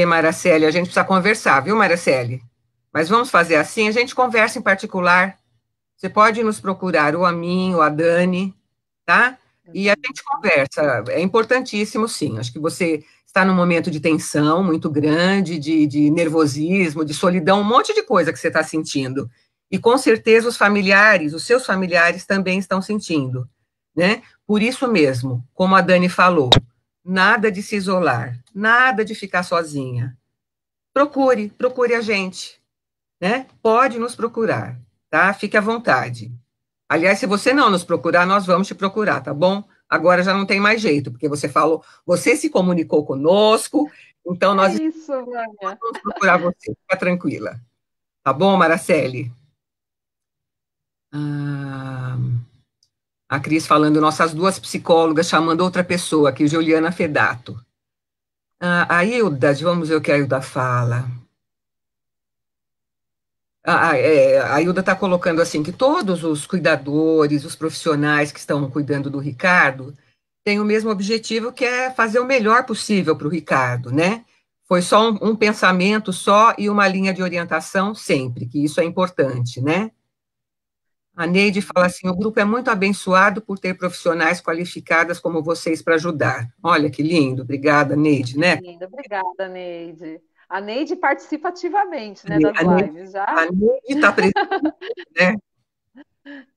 Maraceli, a gente precisa conversar, viu, Maraceli? Mas vamos fazer assim, a gente conversa em particular. Você pode nos procurar, ou a mim, ou a Dani, tá? E a gente conversa. É importantíssimo, sim. Acho que você está num momento de tensão muito grande, de nervosismo, de solidão, um monte de coisa que você está sentindo. E com certeza os familiares, os seus familiares também estão sentindo, né? Por isso mesmo, como a Dani falou, nada de se isolar, nada de ficar sozinha. Procure a gente, né? Pode nos procurar, tá? Fique à vontade. Aliás, se você não nos procurar, nós vamos te procurar, tá bom? Agora já não tem mais jeito, porque você falou, você se comunicou conosco, então é nós isso, Vânia. vamos procurar você. Fica tranquila. Tá bom, Maracele? Ah, a Cris falando, nossas duas psicólogas chamando outra pessoa aqui, Juliana Fedato. A Hilda, vamos ver o que a Hilda fala. A Hilda está colocando assim que todos os cuidadores, os profissionais que estão cuidando do Ricardo têm o mesmo objetivo, que é fazer o melhor possível para o Ricardo, né? Foi só um pensamento só e uma linha de orientação sempre, que isso é importante, né? A Neide fala assim: o grupo é muito abençoado por ter profissionais qualificadas como vocês para ajudar. Olha que lindo, obrigada, Neide, Que né? linda, obrigada, Neide. A Neide participa ativamente, né, das A Neide lives, já? está presente, né?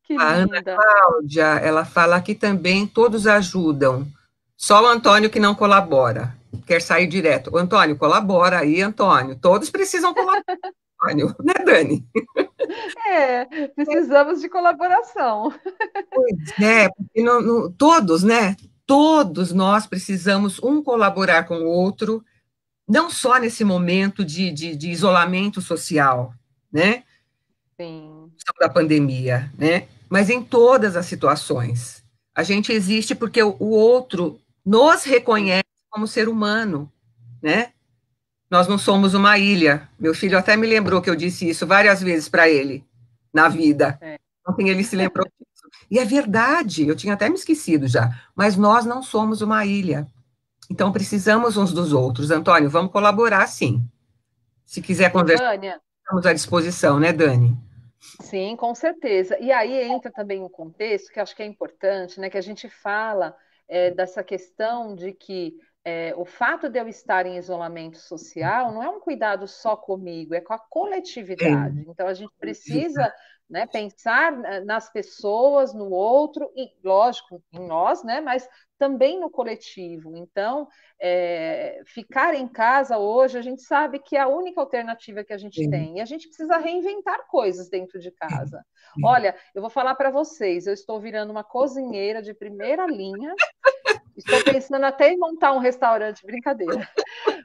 Que A Ana linda. Cláudia, ela fala que também todos ajudam, só o Antônio que não colabora, quer sair direto. O Antônio, colabora aí, Antônio. Todos precisam colaborar, Antônio, né, Dani? Precisamos de colaboração. Pois é, porque todos, né? Todos nós precisamos um colaborar com o outro, não só nesse momento de isolamento social, né? Sim, Da pandemia, né? Mas em todas as situações. A gente existe porque o outro nos sim. reconhece como ser humano, né? Nós não somos uma ilha. Meu filho até me lembrou que eu disse isso várias vezes para ele na vida. É. Ontem ele se lembrou disso. E é verdade, eu tinha até me esquecido já. Mas nós não somos uma ilha. Então precisamos uns dos outros. Antônio, vamos colaborar sim. Se quiser Ô, conversar, Vânia, estamos à disposição, né, Dani? sim, com certeza. E aí entra também um contexto que acho que é importante, né? Que a gente fala dessa questão de que o fato de eu estar em isolamento social não é um cuidado só comigo, é com a É, coletividade. Então a gente precisa, né, pensar nas pessoas, no outro, e lógico, em nós, né? Mas também no coletivo. Então, ficar em casa hoje, a gente sabe que é a única alternativa que a gente é, tem. E a gente precisa reinventar coisas dentro de casa. Olha, eu vou falar para vocês, eu estou virando uma cozinheira de primeira linha. Estou pensando até em montar um restaurante, brincadeira.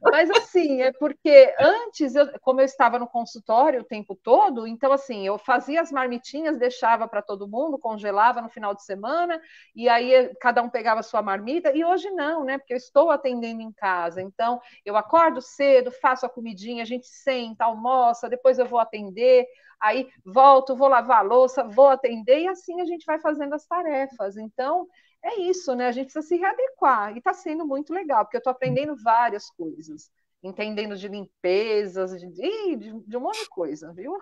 Mas assim, é porque antes, como eu estava no consultório o tempo todo, então assim, eu fazia as marmitinhas, deixava para todo mundo, congelava no final de semana, e aí cada um pegava a sua marmita, e hoje não, né? Porque eu estou atendendo em casa. Então, eu acordo cedo, faço a comidinha, a gente senta, almoça, depois eu vou atender, aí volto, vou lavar a louça, vou atender, e assim a gente vai fazendo as tarefas. Então, é isso, né? A gente precisa se readequar. E está sendo muito legal, porque eu estou aprendendo várias coisas. Entendendo de limpezas, de um monte de coisa, viu?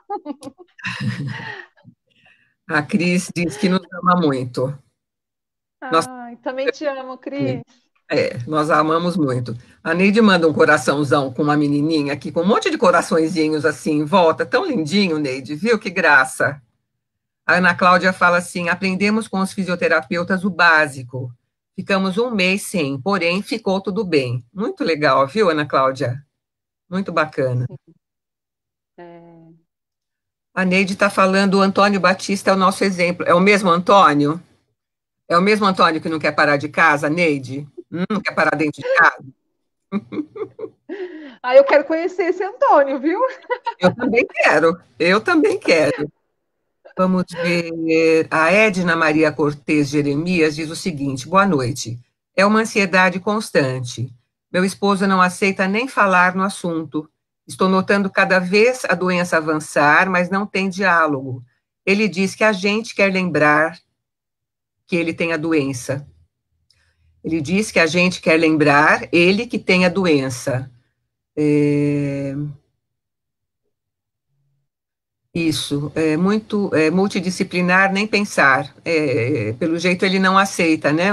a Cris diz que nos ama muito. Nós, Ai, também te amo, Cris. nós a amamos muito. A Neide manda um coraçãozão com uma menininha aqui, com um monte de coraçõezinhos assim em volta. Tão lindinho, Neide, viu? Que graça. A Ana Cláudia fala assim: aprendemos com os fisioterapeutas o básico. Ficamos um mês sem, porém ficou tudo bem. Muito legal, viu, Ana Cláudia? Muito bacana. É, A Neide está falando, o Antônio Batista é o nosso exemplo. É o mesmo Antônio? É o mesmo Antônio que não quer parar de casa, Neide? Não quer parar dentro de casa? ah, eu quero conhecer esse Antônio, viu? Eu também quero, eu também quero. Vamos ver. A Edna Maria Cortez Jeremias diz o seguinte: boa noite. É uma ansiedade constante. Meu esposo não aceita nem falar no assunto. Estou notando cada vez a doença avançar, mas não tem diálogo. Ele diz que a gente quer lembrar que ele tem a doença. Ele diz que a gente quer lembrar ele que tem a doença. É, isso, é muito multidisciplinar, nem pensar. Pelo jeito ele não aceita, né?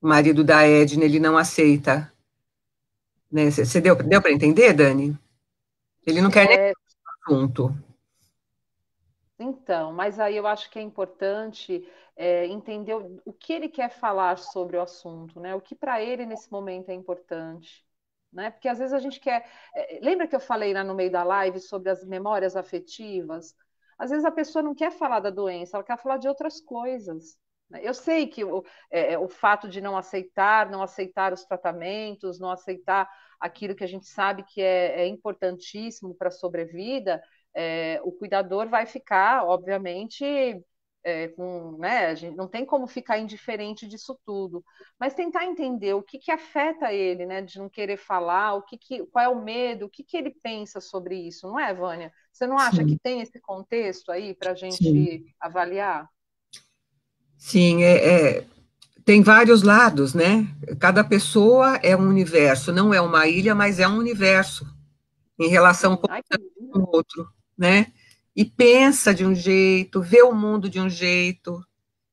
O marido da Edna, ele não aceita. Né? Você deu para entender, Dani? Ele não quer nem É, assunto. então, mas aí eu acho que é importante entender o que ele quer falar sobre o assunto, né? O que para ele nesse momento é importante, né? Porque às vezes a gente quer. Lembra que eu falei lá no meio da live sobre as memórias afetivas? Às vezes a pessoa não quer falar da doença, ela quer falar de outras coisas, né? Eu sei que o fato de não aceitar os tratamentos, não aceitar aquilo que a gente sabe que é importantíssimo para a sobrevida, o cuidador vai ficar, obviamente, né, a gente não tem como ficar indiferente disso tudo, mas tentar entender o que afeta ele, né, de não querer falar, qual é o medo, que ele pensa sobre isso, não é, Vânia? Você não acha que Sim, tem esse contexto aí para a sim. gente avaliar? Sim, tem vários lados, né? Cada pessoa é um universo, não é uma ilha, mas é um universo em relação com Sim. Ai, que o lindo. outro, né? E pensa de um jeito, vê o mundo de um jeito.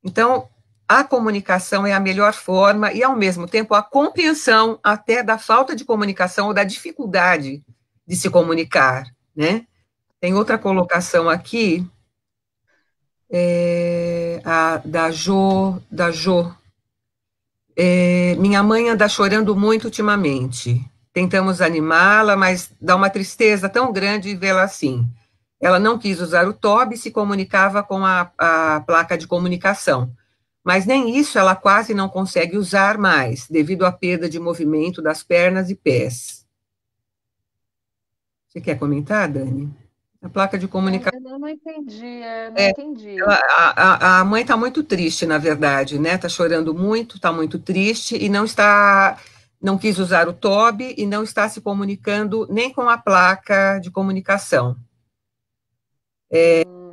Então, a comunicação é a melhor forma e, ao mesmo tempo, a compreensão até da falta de comunicação ou da dificuldade de se comunicar, né? Tem outra colocação aqui, da Jo. Minha mãe anda chorando muito ultimamente. Tentamos animá-la, mas dá uma tristeza tão grande vê-la assim. Ela não quis usar o TOB e se comunicava com a placa de comunicação. Mas nem isso ela quase não consegue usar mais, devido à perda de movimento das pernas e pés. Você quer comentar, Dani? A placa de comunicação. Eu não entendi, não É, entendi. a mãe está muito triste, na verdade, né? Está chorando muito, está muito triste e não quis usar o TOB e não está se comunicando nem com a placa de comunicação.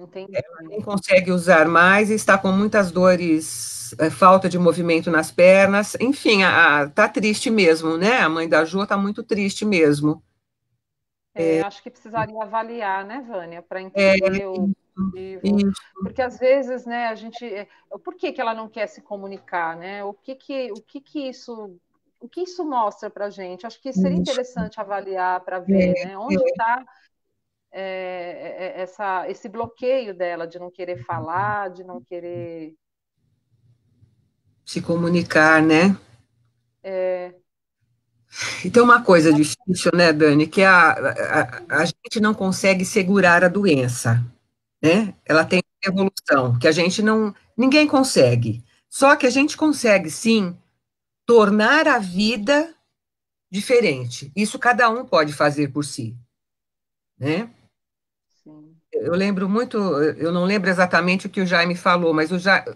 Entendi. Nem consegue usar mais e está com muitas dores, falta de movimento nas pernas. Enfim, tá triste mesmo, né? A mãe da Jo está muito triste mesmo. Acho que precisaria avaliar, né, Vânia, para É, entender o motivo. isso, Porque às vezes, né, a gente. Por que que ela não quer se comunicar, né? O que isso mostra para a gente? Acho que seria isso. interessante avaliar para ver, É, né, onde é, está esse bloqueio dela de não querer falar, de não querer. se comunicar, né? é, E tem uma coisa difícil, né, Dani, que a gente não consegue segurar a doença, né? Ela tem evolução, que a gente não, ninguém consegue. Só que a gente consegue, sim, tornar a vida diferente. Isso cada um pode fazer por si, né? sim. Eu lembro muito, eu não lembro exatamente o que o Jaime falou, mas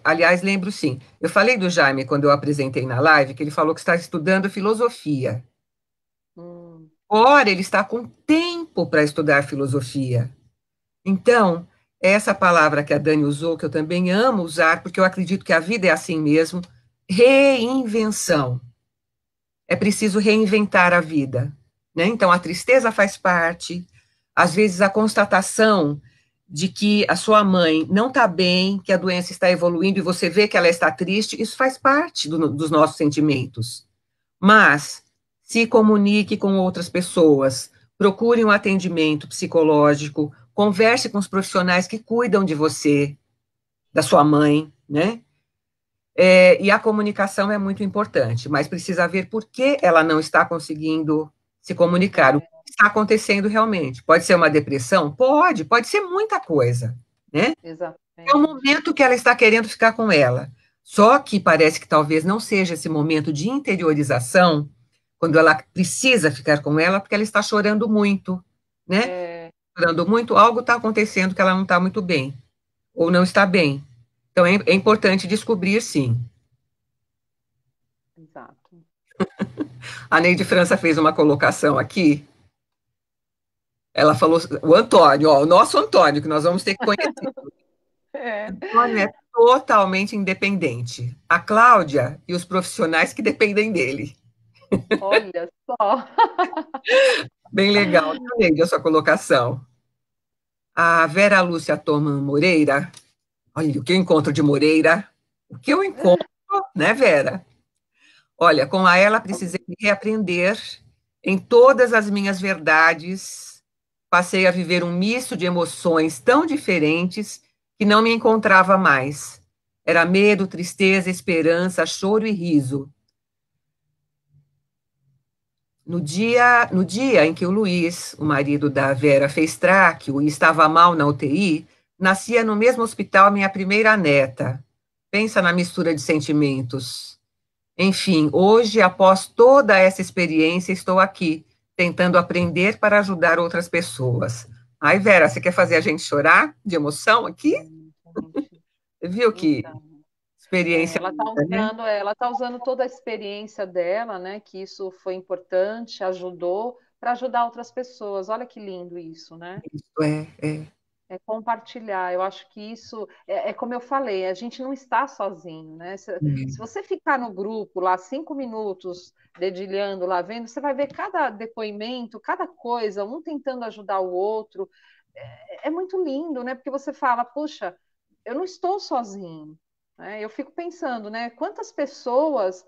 aliás, lembro sim. Eu falei do Jaime quando eu apresentei na live, que ele falou que está estudando filosofia. Hum, Ora, ele está com tempo para estudar filosofia. Então, essa palavra que a Dani usou, que eu também amo usar, porque eu acredito que a vida é assim mesmo, reinvenção. É preciso reinventar a vida, né? Então, a tristeza faz parte, às vezes a constatação de que a sua mãe não está bem, que a doença está evoluindo e você vê que ela está triste, isso faz parte dos nossos sentimentos. Mas se comunique com outras pessoas, procure um atendimento psicológico, converse com os profissionais que cuidam de você, da sua mãe, né? E a comunicação é muito importante, mas precisa ver por que ela não está conseguindo se comunicar, o que está acontecendo realmente. Pode ser uma depressão? Pode ser muita coisa, né? É o exatamente. momento que ela está querendo ficar com ela. Só que parece que talvez não seja esse momento de interiorização, quando ela precisa ficar com ela, porque ela está chorando muito, né? É, Chorando muito, algo está acontecendo que ela não está muito bem, ou não está bem. Então é importante descobrir, sim. exato. A Neide França fez uma colocação aqui. Ela falou, o Antônio, ó, o nosso Antônio, que nós vamos ter que conhecer. É, O Antônio é totalmente independente. A Cláudia e os profissionais que dependem dele. olha só. Bem legal, também a sua colocação. A Vera Lúcia Torman Moreira, olha, o que eu encontro de Moreira, o que eu encontro, né, Vera? Olha, com a ela precisei me reaprender em todas as minhas verdades, passei a viver um misto de emoções tão diferentes que não me encontrava mais. Era medo, tristeza, esperança, choro e riso. No dia em que o Luiz, o marido da Vera, fez tráqueo e estava mal na UTI, nascia no mesmo hospital minha primeira neta. Pensa na mistura de sentimentos. Enfim, hoje, após toda essa experiência, estou aqui, tentando aprender para ajudar outras pessoas. Ai, Vera, você quer fazer a gente chorar de emoção aqui? Gente, Você viu que então, experiência linda, né? ela tá usando toda a experiência dela, né? Que isso foi importante, ajudou para ajudar outras pessoas. Olha que lindo isso, né? Isso é. É compartilhar. Eu acho que isso é como eu falei, a gente não está sozinho, né? Se você ficar no grupo lá 5 minutos dedilhando lá, vendo, você vai ver cada depoimento, cada coisa, um tentando ajudar o outro. É muito lindo, né? Porque você fala, puxa, eu não estou sozinho. Né? Eu fico pensando, né? Quantas pessoas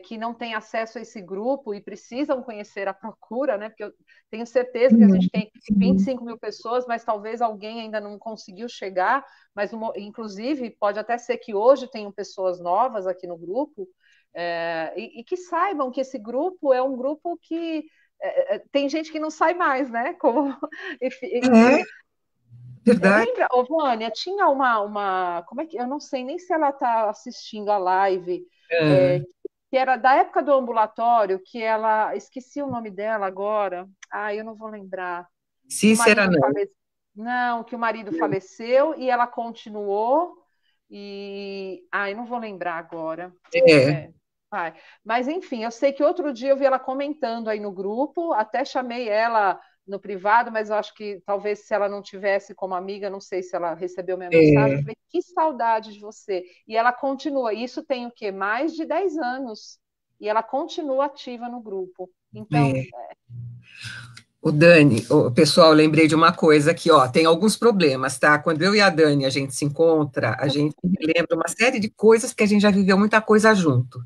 que não têm acesso a esse grupo e precisam conhecer a procura, né? Porque eu tenho certeza que a gente tem 25 mil pessoas, mas talvez alguém ainda não conseguiu chegar, mas inclusive pode até ser que hoje tenham pessoas novas aqui no grupo, e que saibam que esse grupo é um grupo que tem gente que não sai mais, né? Como, É, verdade. lembra, ô, Vânia, tinha como é que, eu não sei nem se ela está assistindo a live, Ah, é, que era da época do ambulatório, que ela, esqueci o nome dela agora, eu não vou lembrar, que o Cícera, marido não. faleceu, não, que o marido faleceu e ela continuou, eu não vou lembrar agora, É, é, vai. Mas enfim, eu sei que outro dia eu vi ela comentando aí no grupo, até chamei ela no privado, mas eu acho que talvez se ela não tivesse como amiga, não sei se ela recebeu minha mensagem, eu é, falei, que saudade de você. E ela continua, isso tem o quê? Mais de 10 anos. E ela continua ativa no grupo. Então, é. O Dani, o pessoal, lembrei de uma coisa aqui, ó, tem alguns problemas, tá? Quando eu e a Dani a gente se encontra, a gente lembra uma série de coisas que a gente já viveu muita coisa junto.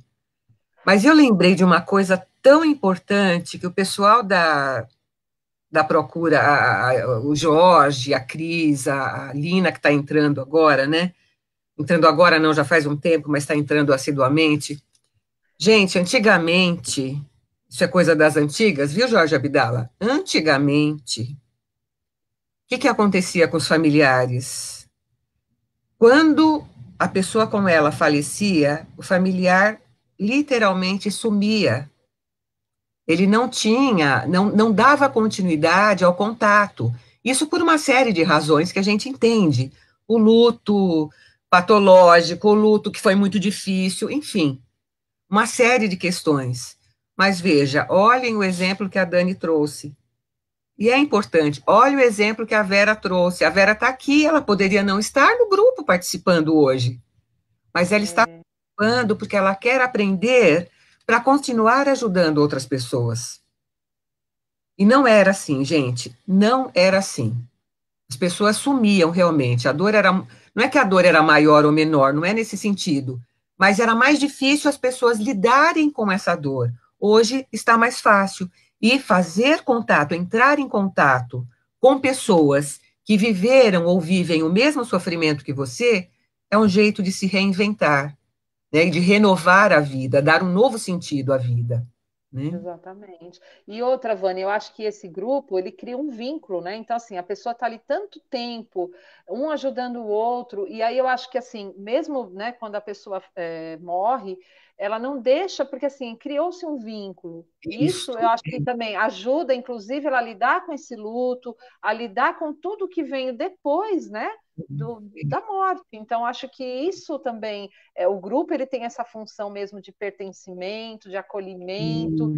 Mas eu lembrei de uma coisa tão importante que o pessoal da Procura, o Jorge, a Cris, a Lina, que está entrando agora, né? Entrando agora não, já faz um tempo, mas está entrando assiduamente. Gente, antigamente, isso é coisa das antigas, viu, Jorge Abdala? Antigamente, que acontecia com os familiares? Quando a pessoa com ela falecia, o familiar literalmente sumia. Ele não tinha, não dava continuidade ao contato. Isso por uma série de razões que a gente entende. O luto patológico, o luto que foi muito difícil, enfim, uma série de questões. Mas veja, olhem o exemplo que a Dani trouxe. E é importante, olha o exemplo que a Vera trouxe. A Vera está aqui, ela poderia não estar no grupo participando hoje, mas ela está é, participando porque ela quer aprender para continuar ajudando outras pessoas. E não era assim, gente, não era assim. As pessoas sumiam realmente. A dor era. Não é que a dor era maior ou menor, não é nesse sentido, mas era mais difícil as pessoas lidarem com essa dor. Hoje está mais fácil. E fazer contato, entrar em contato com pessoas que viveram ou vivem o mesmo sofrimento que você, é um jeito de se reinventar, né, e de renovar a vida, dar um novo sentido à vida. Né? exatamente. E outra, Vânia, eu acho que esse grupo, ele cria um vínculo, né? Então, assim, a pessoa está ali tanto tempo, um ajudando o outro, e aí eu acho que, assim, mesmo, né, quando a pessoa morre, ela não deixa, porque, assim, criou-se um vínculo. E isso Isso. eu acho que também ajuda, inclusive, ela a lidar com esse luto, a lidar com tudo que vem depois, né, da morte. Então, acho que isso também o grupo ele tem essa função mesmo de pertencimento, de acolhimento,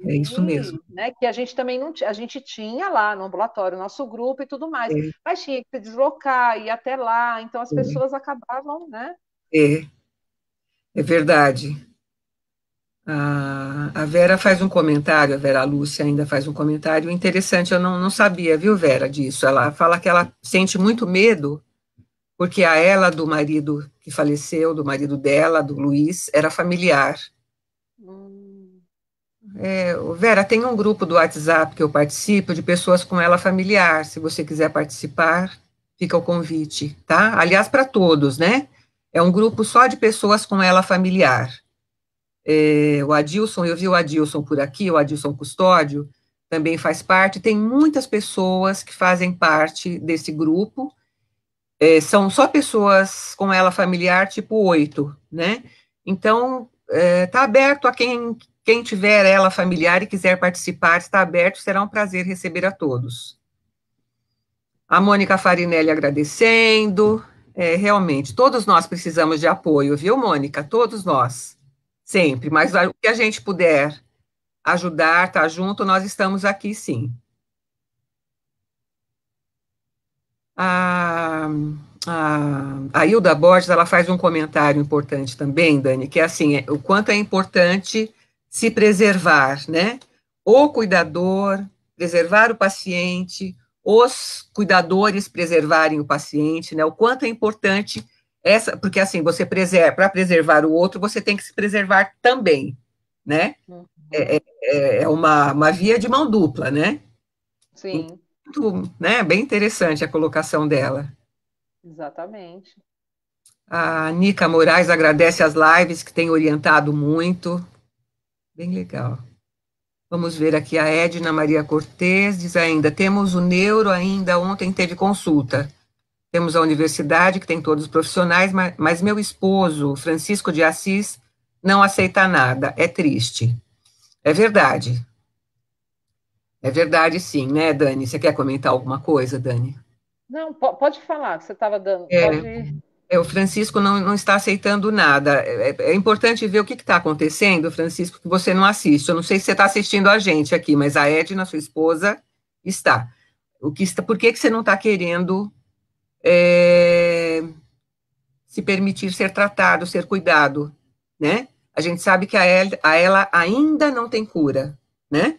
É isso mesmo. e, né, que a gente também não a gente tinha lá no ambulatório, nosso grupo e tudo mais, É, mas tinha que se deslocar, ir até lá, então as é, pessoas acabavam, né? é, é verdade. A Vera faz um comentário, a Vera Lúcia ainda faz um comentário interessante, eu não sabia, viu, Vera, disso. Ela fala que ela sente muito medo, porque a ela do marido que faleceu, do marido dela, do Luiz, era familiar. Hum, É, Vera, tem um grupo do WhatsApp que eu participo de pessoas com ela familiar. Se você quiser participar, fica o convite, tá? Aliás, para todos, né? É um grupo só de pessoas com ela familiar. O Adilson, eu vi o Adilson por aqui, o Adilson Custódio, também faz parte. Tem muitas pessoas que fazem parte desse grupo. São só pessoas com ela familiar, tipo 8, né? Então, está aberto a quem tiver ela familiar e quiser participar, está aberto, será um prazer receber a todos. A Mônica Farinelli agradecendo. Realmente, todos nós precisamos de apoio, viu, Mônica? Todos nós. Sempre. Mas o que a gente puder ajudar, estar junto, nós estamos aqui sim. A, a Hilda Borges, ela faz um comentário importante também, Dani, que é assim, o quanto é importante se preservar, né? O cuidador, preservar o paciente, os cuidadores preservarem o paciente, né? O quanto é importante essa, porque assim, você preserva, para preservar o outro, você tem que se preservar também, né? Uhum. É uma via de mão dupla, né? Sim, Então, né, bem interessante a colocação dela. exatamente. A Nica Moraes agradece as lives que tem orientado muito. Bem legal. Vamos ver aqui a Edna Maria Cortez, diz ainda, temos o neuro ainda, ontem teve consulta. Temos a universidade, que tem todos os profissionais, mas meu esposo, Francisco de Assis, não aceita nada. É triste. É verdade. É verdade, sim, né, Dani? Você quer comentar alguma coisa, Dani? Não, pode falar, que você estava dando. É, Pode. o Francisco não está aceitando nada. É importante ver o que está acontecendo, Francisco, que você não assiste. Eu não sei se você está assistindo a gente aqui, mas a Edna, sua esposa, está. Por que você não está querendo é, se permitir ser tratado, ser cuidado, né? A gente sabe que a ela ainda não tem cura, né?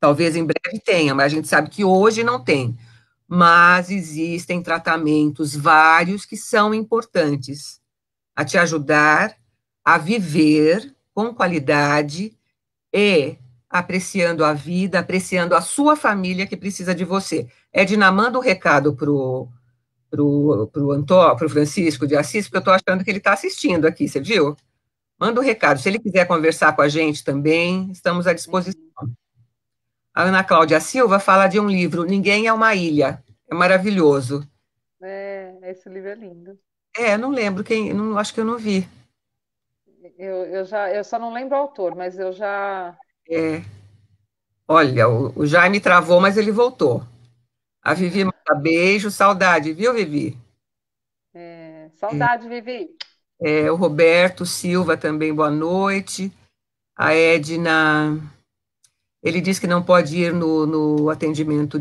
Talvez em breve tenha, mas a gente sabe que hoje não tem. Mas existem tratamentos vários que são importantes a te ajudar a viver com qualidade e apreciando a vida, apreciando a sua família que precisa de você. Edna, manda um recado pro Francisco de Assis, porque eu estou achando que ele está assistindo aqui, você viu? Manda um recado. Se ele quiser conversar com a gente também, estamos à disposição. Uhum. A Ana Cláudia Silva fala de um livro, Ninguém é uma Ilha. É maravilhoso. Esse livro é lindo. Não lembro quem, não, acho que eu não vi. Eu só não lembro o autor, mas eu já. É, olha, o Jaime travou, mas ele voltou. A Vivi manda beijo, saudade, viu, Vivi? Saudade, Vivi. O Roberto Silva também, boa noite. A Edna, ele diz que não pode ir no atendimento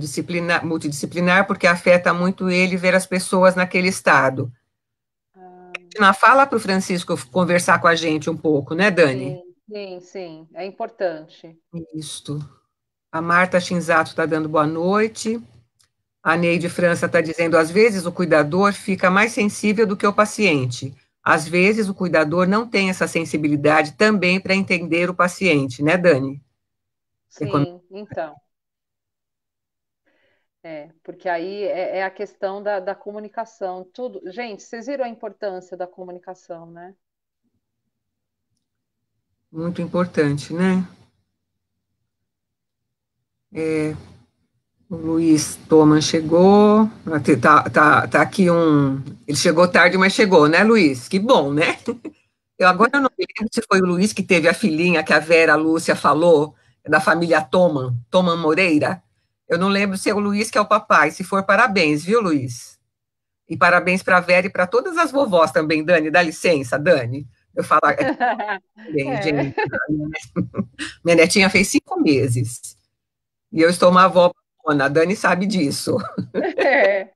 multidisciplinar porque afeta muito ele ver as pessoas naquele estado. Ah, Edna, fala para o Francisco conversar com a gente um pouco, né, Dani? sim, sim, sim. É importante. Isto. A Marta Shinzato está dando boa noite. A Neide França está dizendo, às vezes o cuidador fica mais sensível do que o paciente. Às vezes o cuidador não tem essa sensibilidade também para entender o paciente, né, Dani? É quando- Sim, então. Porque aí é a questão da comunicação. Tudo. Gente, vocês viram a importância da comunicação, né? Muito importante, né? O Luiz Thoman chegou. Tá aqui um. Ele chegou tarde, mas chegou, né, Luiz? Que bom, né? Agora eu não me lembro se foi o Luiz que teve a filhinha que a Vera Lúcia falou, da família Thoman Moreira. Eu não lembro se é o Luiz que é o papai. Se for, parabéns, viu, Luiz? E parabéns para a Vera e para todas as vovós também, Dani. Dá licença, Dani. Eu falar aqui também, É. gente. Minha netinha fez 5 meses. E eu estou uma avó bafona, a Dani sabe disso. É.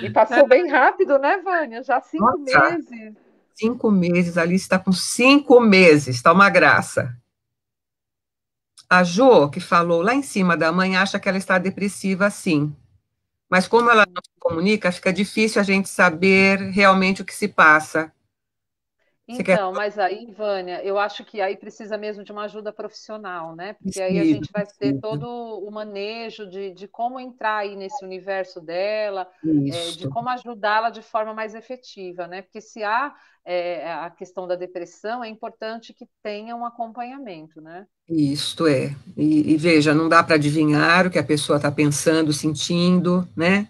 E passou bem rápido, né, Vânia? Já cinco Nossa, meses. 5 meses, a Alice está com 5 meses, está uma graça. A Jo, que falou lá em cima da mãe, acha que ela está depressiva, sim. Mas como ela não se comunica, fica difícil a gente saber realmente o que se passa. Você quer Então, mas aí, Vânia, eu acho que aí precisa mesmo de uma ajuda profissional, né? Porque aí a precisa, gente vai ter precisa. todo o manejo de como entrar aí nesse universo dela, de Isso, como ajudá-la de forma mais efetiva, né? Porque se há a questão da depressão, é importante que tenha um acompanhamento, né? isto é. E veja, não dá para adivinhar o que a pessoa está pensando, sentindo, né?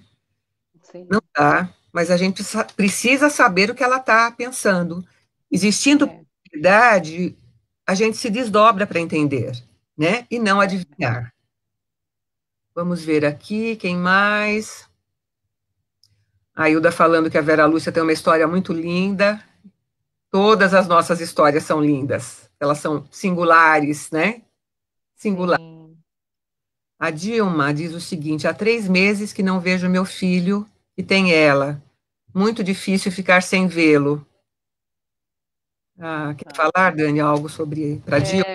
Não Sim, dá, mas a gente precisa saber o que ela está pensando. Existindo é, possibilidade, a gente se desdobra para entender, né? E não é. adivinhar. Vamos ver aqui, quem mais? A Hilda falando que a Vera Lúcia tem uma história muito linda. Todas as nossas histórias são lindas. Elas são singulares, né? Singular. Sim. A Dilma diz o seguinte: há 3 meses que não vejo meu filho. E tem ela. Muito difícil ficar sem vê-lo. Ah, quer Tá. falar, Dani, algo sobre para Dilma?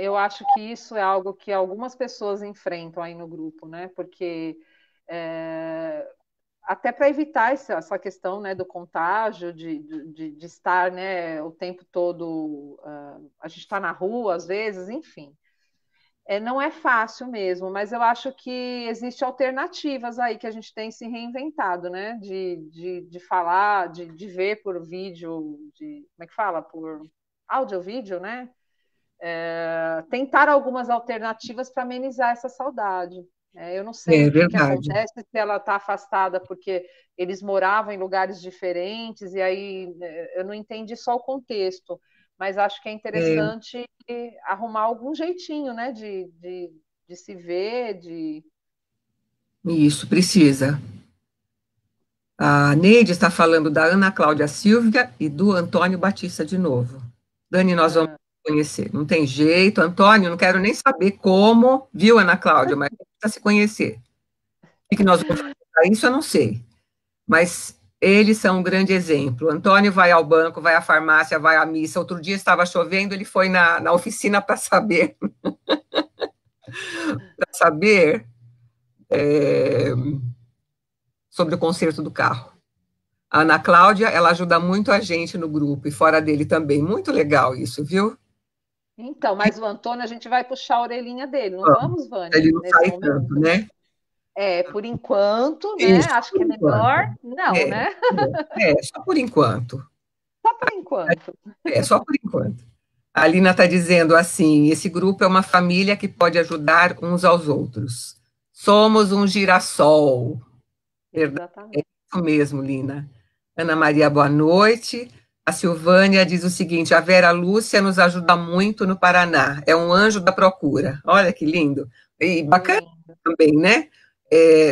Eu acho que isso é algo que algumas pessoas enfrentam aí no grupo, né? Porque é, até para evitar essa questão, né, do contágio, de estar, né, o tempo todo, a gente está na rua às vezes, enfim. Não é fácil mesmo, mas eu acho que existem alternativas aí que a gente tem se reinventado, né? De falar, de ver por vídeo, como é que fala? Por áudio, vídeo, né? Tentar algumas alternativas para amenizar essa saudade. Eu não sei É o que, que verdade. acontece se ela está afastada porque eles moravam em lugares diferentes, e aí eu não entendi só o contexto, mas acho que é É, interessante arrumar algum jeitinho, né, de se ver, isso, precisa. A Neide está falando da Ana Cláudia Silvia e do Antônio Batista de novo. Dani, nós vamos ah, conhecer. Não tem jeito. Antônio, não quero nem saber como, viu, Ana Cláudia, mas precisa se conhecer. O que nós vamos fazer para isso, eu não sei. Mas eles são um grande exemplo. Antônio vai ao banco, vai à farmácia, vai à missa. Outro dia estava chovendo, ele foi na oficina para saber é, sobre o conserto do carro. A Ana Cláudia, ela ajuda muito a gente no grupo e fora dele também. Muito legal isso, viu? então, mas o Antônio, a gente vai puxar a orelha dele, não Vamos. vamos, Vânia, Ele não nesse sai tanto, momento? né? Por enquanto, né? Isso, Acho por que é enquanto. melhor não, É, né? só por enquanto. Só por enquanto. Só por enquanto. A Alina está dizendo assim: esse grupo é uma família que pode ajudar uns aos outros. Somos um girassol. Verdade, é Exatamente. isso mesmo, Lina. Ana Maria, boa noite. A Silvânia diz o seguinte: a Vera Lúcia nos ajuda muito no Paraná. É um anjo da procura. Olha que lindo. E bacana Lindo. também, né?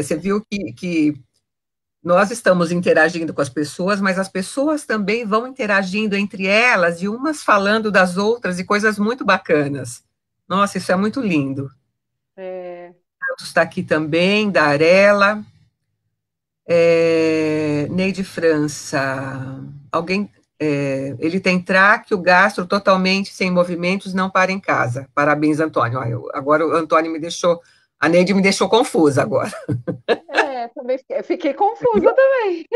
Você viu que nós estamos interagindo com as pessoas, mas as pessoas também vão interagindo entre elas e umas falando das outras e coisas muito bacanas. Nossa, isso é muito lindo. É, Está aqui também, da Arela. Neide França. Alguém. Ele tem tráqueo, gastro totalmente sem movimentos, não para em casa. Parabéns, Antônio. Agora o Antônio me deixou. A Neide me deixou confusa agora. também fiquei confusa também.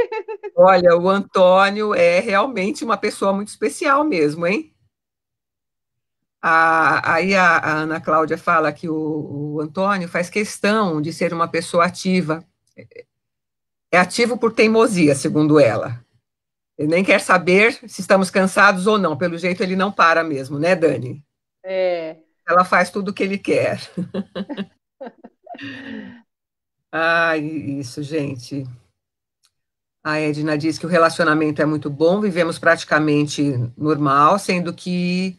Olha, o Antônio é realmente uma pessoa muito especial mesmo, hein? Aí a Ana Cláudia fala que o Antônio faz questão de ser uma pessoa ativa. É ativo por teimosia, segundo ela. Ele nem quer saber se estamos cansados ou não. Pelo jeito, ele não para mesmo, né, Dani? É, Ela faz tudo o que ele quer. Ah, isso, gente. A Edna diz que o relacionamento é muito bom, vivemos praticamente normal, sendo que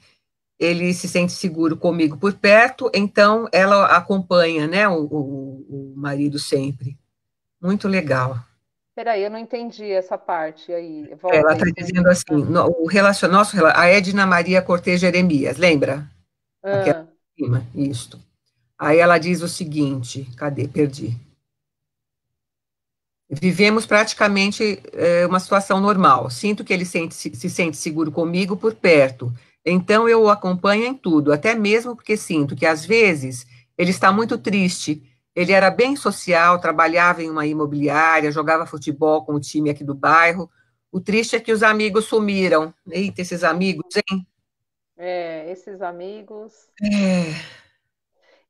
ele se sente seguro comigo por perto, então ela acompanha, né, o marido sempre. Muito legal. peraí, eu não entendi essa parte aí. Ela Volta está aí para dizendo mim. assim, a Edna Maria Cortez Jeremias, lembra? Aquela Ah, cima, isto. Aí ela diz o seguinte, cadê? Perdi. Vivemos praticamente uma situação normal. Sinto que ele se sente seguro comigo por perto. Então eu o acompanho em tudo, até mesmo porque sinto que às vezes ele está muito triste. Ele era bem social, trabalhava em uma imobiliária, jogava futebol com o time aqui do bairro. O triste é que os amigos sumiram. Eita, esses amigos, hein? esses amigos. É,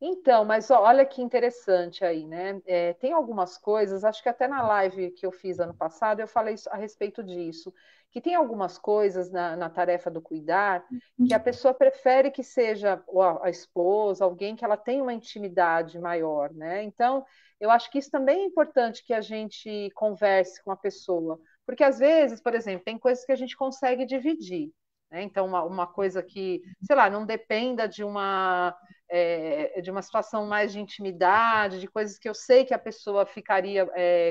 Então, mas olha que interessante aí, né? Tem algumas coisas, acho que até na live que eu fiz ano passado eu falei a respeito disso, que tem algumas coisas na tarefa do cuidar que a pessoa prefere que seja a esposa, alguém que ela tenha uma intimidade maior, né? Então, eu acho que isso também é importante que a gente converse com a pessoa, porque às vezes, por exemplo, tem coisas que a gente consegue dividir, né? Então, uma coisa que, sei lá, não dependa de uma situação mais de intimidade, de coisas que eu sei que a pessoa ficaria,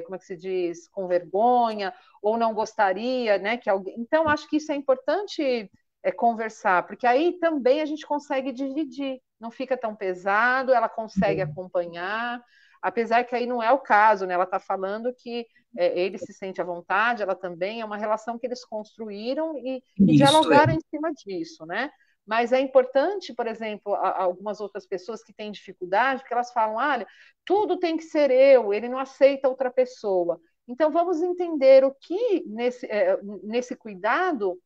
como é que se diz, com vergonha, ou não gostaria, né? Que alguém... Então, acho que isso é importante conversar, porque aí também a gente consegue dividir, não fica tão pesado, ela consegue acompanhar. apesar que aí não é o caso, né? Ela está falando que ele se sente à vontade, ela também, é uma relação que eles construíram e Isso é. dialogaram em cima disso, né? Mas é importante, por exemplo, algumas outras pessoas que têm dificuldade, porque elas falam, olha, tudo tem que ser eu, ele não aceita outra pessoa. Então, vamos entender o que nesse cuidado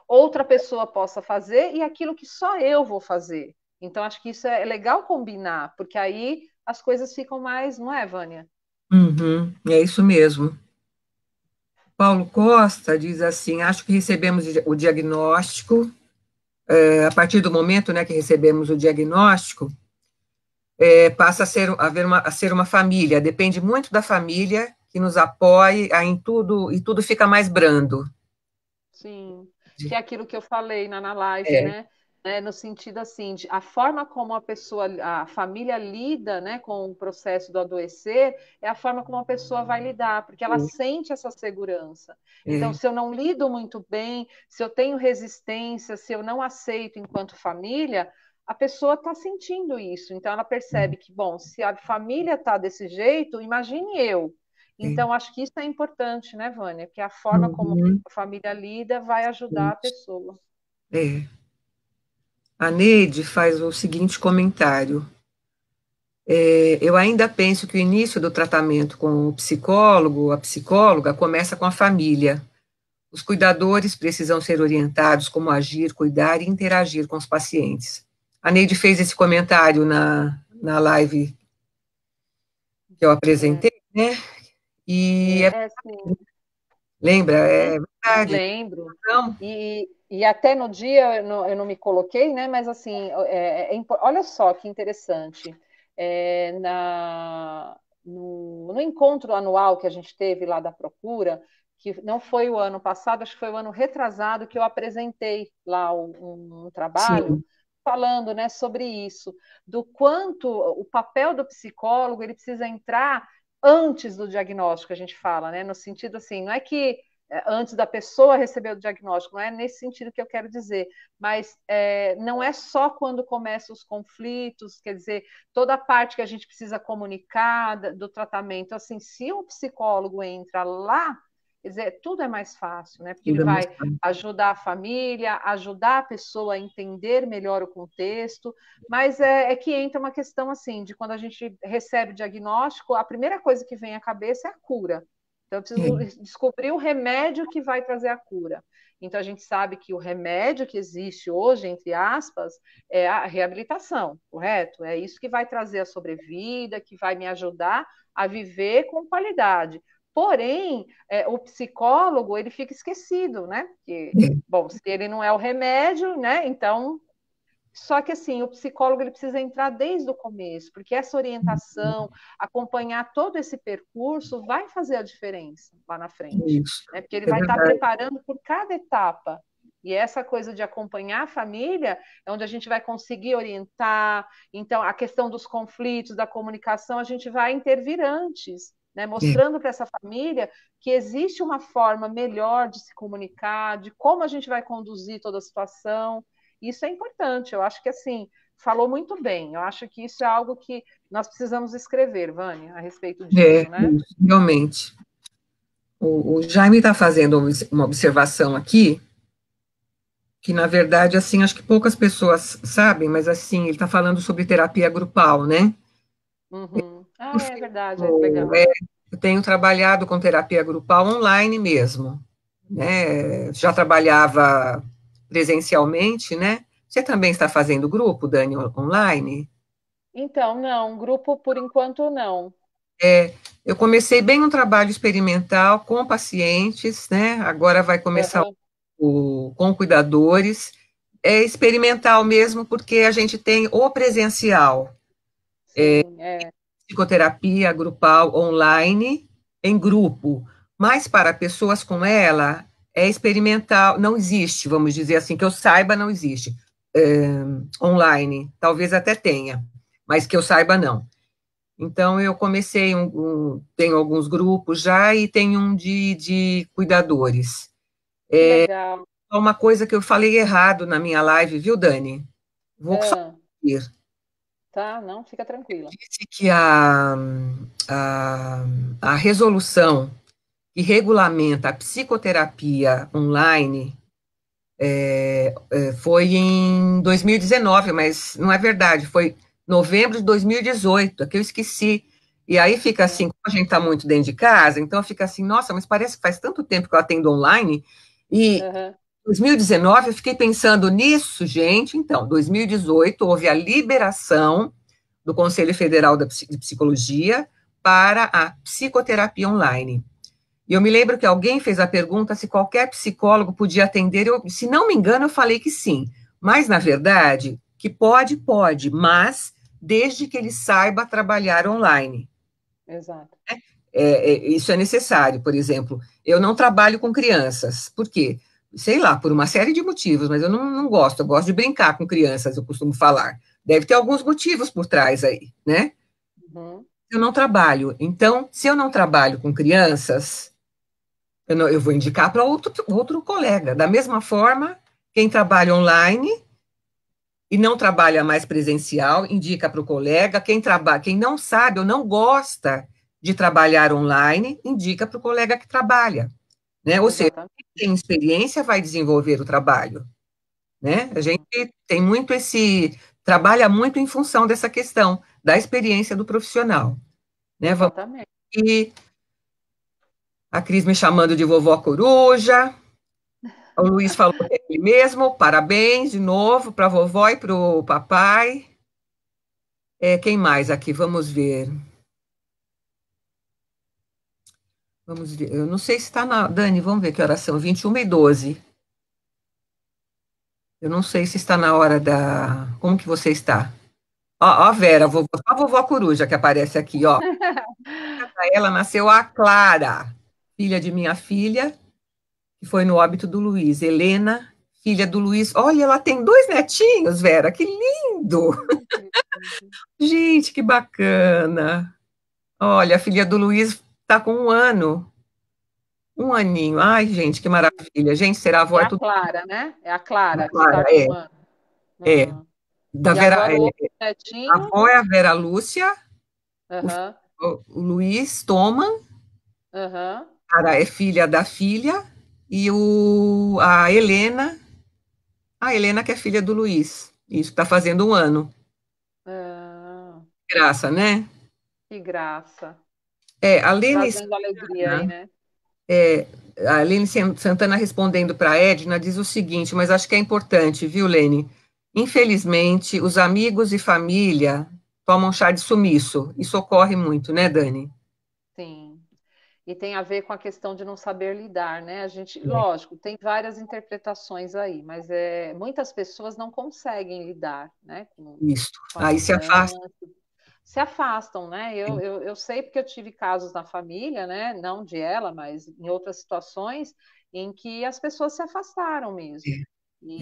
outra pessoa possa fazer e aquilo que só eu vou fazer. Então, acho que isso é legal combinar, porque aí as coisas ficam mais, não é, Vânia? Uhum, é isso mesmo. Paulo Costa diz assim: acho que recebemos o diagnóstico, a partir do momento, né, que recebemos o diagnóstico, passa a ser uma família, depende muito da família que nos apoie em tudo, e tudo fica mais brando. Sim, que é aquilo que eu falei na live, É, né? No sentido assim, a forma como a família lida, né, com o processo do adoecer, é a forma como a pessoa vai lidar, porque ela sente essa segurança. Então, é, se eu não lido muito bem, se eu tenho resistência, se eu não aceito enquanto família, a pessoa está sentindo isso. Então, ela percebe que, bom, se a família está desse jeito, imagine eu. é. Então, acho que isso é importante, né, Vânia? Que a forma como Uhum, a família lida vai ajudar a pessoa. é. A Neide faz o seguinte comentário: eu ainda penso que o início do tratamento com o psicólogo, a psicóloga, começa com a família. Os cuidadores precisam ser orientados como agir, cuidar e interagir com os pacientes. A Neide fez esse comentário na live que eu É, apresentei, né? E sim, lembra, é verdade. lembro. Então, E até no dia eu não me coloquei, né? Mas assim, olha só que interessante. No encontro anual que a gente teve lá da Procura, que não foi o ano passado, acho que foi o ano retrasado, que eu apresentei lá um trabalho sim, falando, né, sobre isso, do quanto o papel do psicólogo ele precisa entrar antes do diagnóstico, a gente fala, né? No sentido assim, não é que antes da pessoa receber o diagnóstico, não é nesse sentido que eu quero dizer, mas não é só quando começam os conflitos, quer dizer, toda a parte que a gente precisa comunicar do tratamento, assim, se o psicólogo entra lá, quer dizer, tudo é mais fácil, né? Porque ele tudo é mais vai ajudar a família, ajudar a pessoa a entender melhor o contexto, mas é que entra uma questão assim, de quando a gente recebe o diagnóstico, a primeira coisa que vem à cabeça é a cura. Então, eu é, preciso descobrir o remédio que vai trazer a cura. Então, a gente sabe que o remédio que existe hoje, entre aspas, é a reabilitação, correto? É isso que vai trazer a sobrevida, que vai me ajudar a viver com qualidade. Porém, o psicólogo, ele fica esquecido, né? Porque, é, bom, se ele não é o remédio, né? Então, só que assim, o psicólogo ele precisa entrar desde o começo, porque essa orientação, acompanhar todo esse percurso vai fazer a diferença lá na frente, isso, né? Porque ele é vai estar verdade. preparando por cada etapa. E essa coisa de acompanhar a família é onde a gente vai conseguir orientar. Então, a questão dos conflitos, da comunicação, a gente vai intervir antes, né? É, Mostrando para essa família que existe uma forma melhor de se comunicar, de como a gente vai conduzir toda a situação. Isso é importante. Eu acho que assim falou muito bem. Eu acho que isso é algo que nós precisamos escrever, Vânia, a respeito disso, né? isso, realmente. O Jaime está fazendo uma observação aqui, que na verdade, assim, acho que poucas pessoas sabem, mas assim, ele está falando sobre terapia grupal, né? Uhum. Eu, Ah, é verdade, é fico, legal. eu tenho trabalhado com terapia grupal online mesmo, né? Já trabalhava presencialmente, né? Você também está fazendo grupo, Dani, online? Então, não, grupo por enquanto não. É, eu comecei bem um trabalho experimental com pacientes, né? Agora vai começar Uhum. com cuidadores. É experimental mesmo, porque a gente tem o presencial, Sim, psicoterapia grupal online, em grupo, mas para pessoas com ela, é experimental, não existe, vamos dizer assim, que eu saiba, não existe. Online, talvez até tenha, mas que eu saiba, não. Então, eu comecei, tenho alguns grupos já e tenho um de cuidadores. que legal. Uma coisa que eu falei errado na minha live, viu, Dani? Vou só Ah, ir. Tá? Não, fica tranquila. Disse que a, a resolução que regulamenta a psicoterapia online foi em 2019, mas não é verdade, foi novembro de 2018, que eu esqueci. E aí fica assim, como a gente está muito dentro de casa, então fica assim, nossa, mas parece que faz tanto tempo que eu atendo online, e Uhum. 2019 eu fiquei pensando nisso, gente, então, 2018 houve a liberação do Conselho Federal de Psicologia para a psicoterapia online. E eu me lembro que alguém fez a pergunta se qualquer psicólogo podia atender. Eu, se não me engano, eu falei que sim. Mas, na verdade, que pode, pode, mas desde que ele saiba trabalhar online. Exato. Isso é necessário. Por exemplo, eu não trabalho com crianças. Por quê? Sei lá, por uma série de motivos, mas eu não gosto. Eu gosto de brincar com crianças, eu costumo falar. Deve ter alguns motivos por trás aí, né? Uhum. Eu não trabalho. Então, se eu não trabalho com crianças, eu vou indicar para outro colega. Da mesma forma, quem trabalha online e não trabalha mais presencial, indica para o colega. Quem não sabe ou não gosta de trabalhar online, indica para o colega que trabalha. Né? Ou seja, Exatamente. quem tem experiência vai desenvolver o trabalho. Né? A gente Uhum. tem muito trabalha muito em função dessa questão da experiência do profissional. Né? Vamos, Exatamente. e a Cris me chamando de vovó coruja. O Luiz falou que é ele mesmo, parabéns de novo para a vovó e para o papai. Quem mais aqui? Vamos ver. Vamos ver. Eu não sei se está na. Dani, vamos ver que horas são. 21h12. Eu não sei se está na hora da. Como que você está? Ó, ó, Vera, a vovó coruja que aparece aqui, ó. Ela nasceu a Clara, filha de minha filha, que foi no óbito do Luiz. Helena, filha do Luiz. Olha, ela tem dois netinhos, Vera, que lindo! Gente, que bacana! Olha, a filha do Luiz está com 1 ano, 1 aninho. Ai, gente, que maravilha. Gente, será avó É é a tudo Clara, né? É a Clara que está Clara, com 1 ano. é. Uhum. Da E Vera, agora o outro a netinho. avó é a Vera Lúcia, o, Aham, o Luiz Toman, aham. cara, é filha da filha, e a Helena que é filha do Luiz. Isso, está fazendo 1 ano. Ah, Graça, né? que graça. A Lene Trazendo alegria aí, né? É, a Lene Santana respondendo para a Edna diz o seguinte, mas acho que é importante, viu, Lene? Infelizmente, os amigos e família tomam chá de sumiço. Isso ocorre muito, né, Dani? Sim. E tem a ver com a questão de não saber lidar, né? A gente, É, lógico, tem várias interpretações aí, mas muitas pessoas não conseguem lidar, né, isso. com a Aí se afasta. criança, se afastam, né? Eu sei porque eu tive casos na família, né? Não de ela, mas em outras situações em que as pessoas se afastaram mesmo. É, é,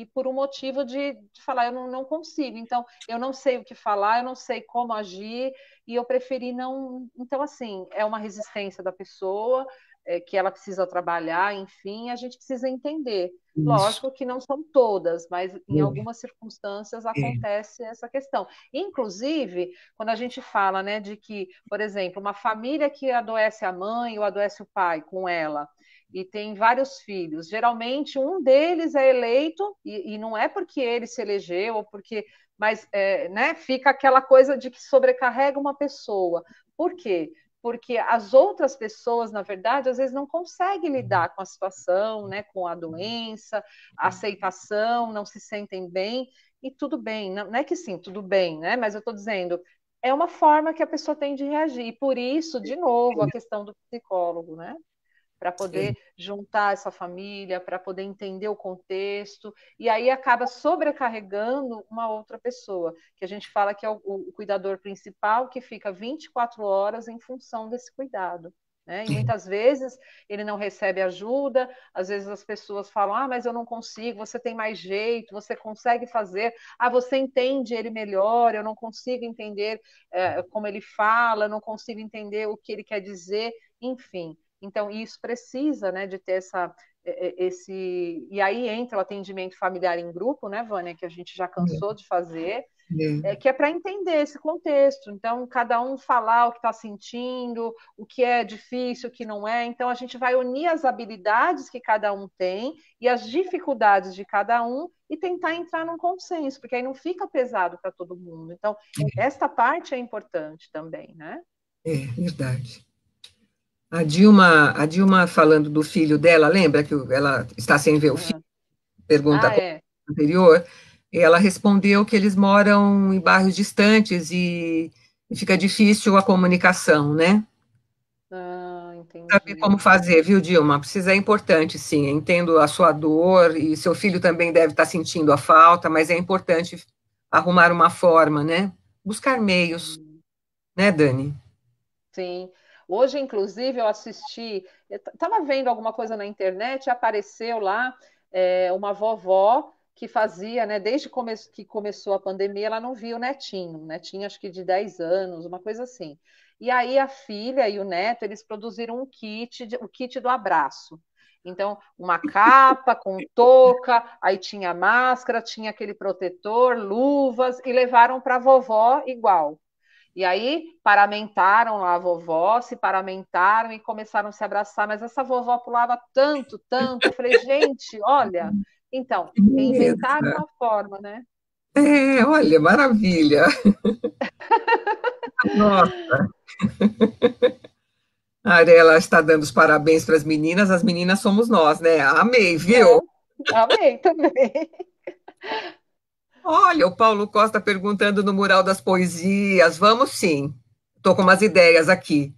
E por um motivo de falar, eu não consigo, então eu não sei o que falar, eu não sei como agir, e eu preferi não. Então, assim, é uma resistência da pessoa, que ela precisa trabalhar, enfim, a gente precisa entender. isso. Lógico que não são todas, mas em É, algumas circunstâncias é, acontece essa questão. Inclusive, quando a gente fala, né, de que, por exemplo, uma família que adoece a mãe ou adoece o pai com ela, e tem vários filhos. Geralmente um deles é eleito, e não é porque ele se elegeu, ou porque, mas né, fica aquela coisa de que sobrecarrega uma pessoa. Por quê? Porque as outras pessoas, na verdade, às vezes não conseguem lidar com a situação, né, com a doença, a aceitação, não se sentem bem, e tudo bem, não é que sim, tudo bem, né? Mas eu estou dizendo, é uma forma que a pessoa tem de reagir. E por isso, de novo, a questão do psicólogo, né? Para é, poder juntar essa família, para poder entender o contexto, e aí acaba sobrecarregando uma outra pessoa, que a gente fala que é o cuidador principal, que fica 24 horas em função desse cuidado. Né? E é. muitas vezes ele não recebe ajuda, às vezes as pessoas falam: ah, mas eu não consigo, você tem mais jeito, você consegue fazer, ah, você entende ele melhor, eu não consigo entender como ele fala, eu não consigo entender o que ele quer dizer, enfim. Então, isso precisa, né, de ter esse. E aí entra o atendimento familiar em grupo, né, Vânia, que a gente já cansou de fazer. É, que é para entender esse contexto. Então, cada um falar o que está sentindo, o que é difícil, o que não é. Então, a gente vai unir as habilidades que cada um tem e as dificuldades de cada um e tentar entrar num consenso, porque aí não fica pesado para todo mundo. Então, esta parte é importante também, né? verdade. A Dilma falando do filho dela, lembra que ela está sem ver o filho? Uhum. Pergunta Ah, é. anterior, e ela respondeu que eles moram em bairros distantes e fica difícil a comunicação, né? Ah, Saber como entendi. fazer, viu, Dilma? Precisa, é importante, sim. Eu entendo a sua dor e seu filho também deve estar sentindo a falta, mas é importante arrumar uma forma, né? Buscar meios, Uhum. né, Dani? Sim. Hoje, inclusive, eu assisti, eu estava vendo alguma coisa na internet, apareceu lá uma vovó que fazia, né, desde que começou a pandemia, ela não via o netinho acho que de 10 anos, uma coisa assim. E aí a filha e o neto, eles produziram um kit, o kit do abraço. Então, uma capa com touca, aí tinha máscara, tinha aquele protetor, luvas, e levaram para a vovó igual. E aí paramentaram lá a vovó, se paramentaram e começaram a se abraçar, mas essa vovó pulava tanto, tanto. Eu falei, gente, olha, então, reinventar Beleza. uma forma, né? É, olha, maravilha. Nossa, a Arela está dando os parabéns para as meninas somos nós, né? Amei, É, viu? amei também. Olha, o Paulo Costa perguntando no Mural das Poesias. Vamos sim. Estou com umas ideias aqui.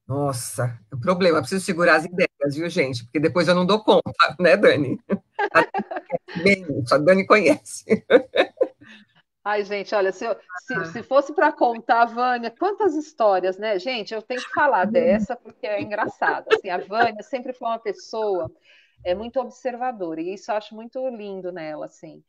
Nossa, é um problema, preciso segurar as ideias, viu, gente? Porque depois eu não dou conta, né, Dani? A Dani conhece bem isso, a Dani conhece. Ai, gente, olha, se fosse para contar, Vânia, quantas histórias, né? Gente, eu tenho que falar dessa porque é engraçado. Assim, a Vânia sempre foi uma pessoa muito observadora, e isso eu acho muito lindo nela, assim,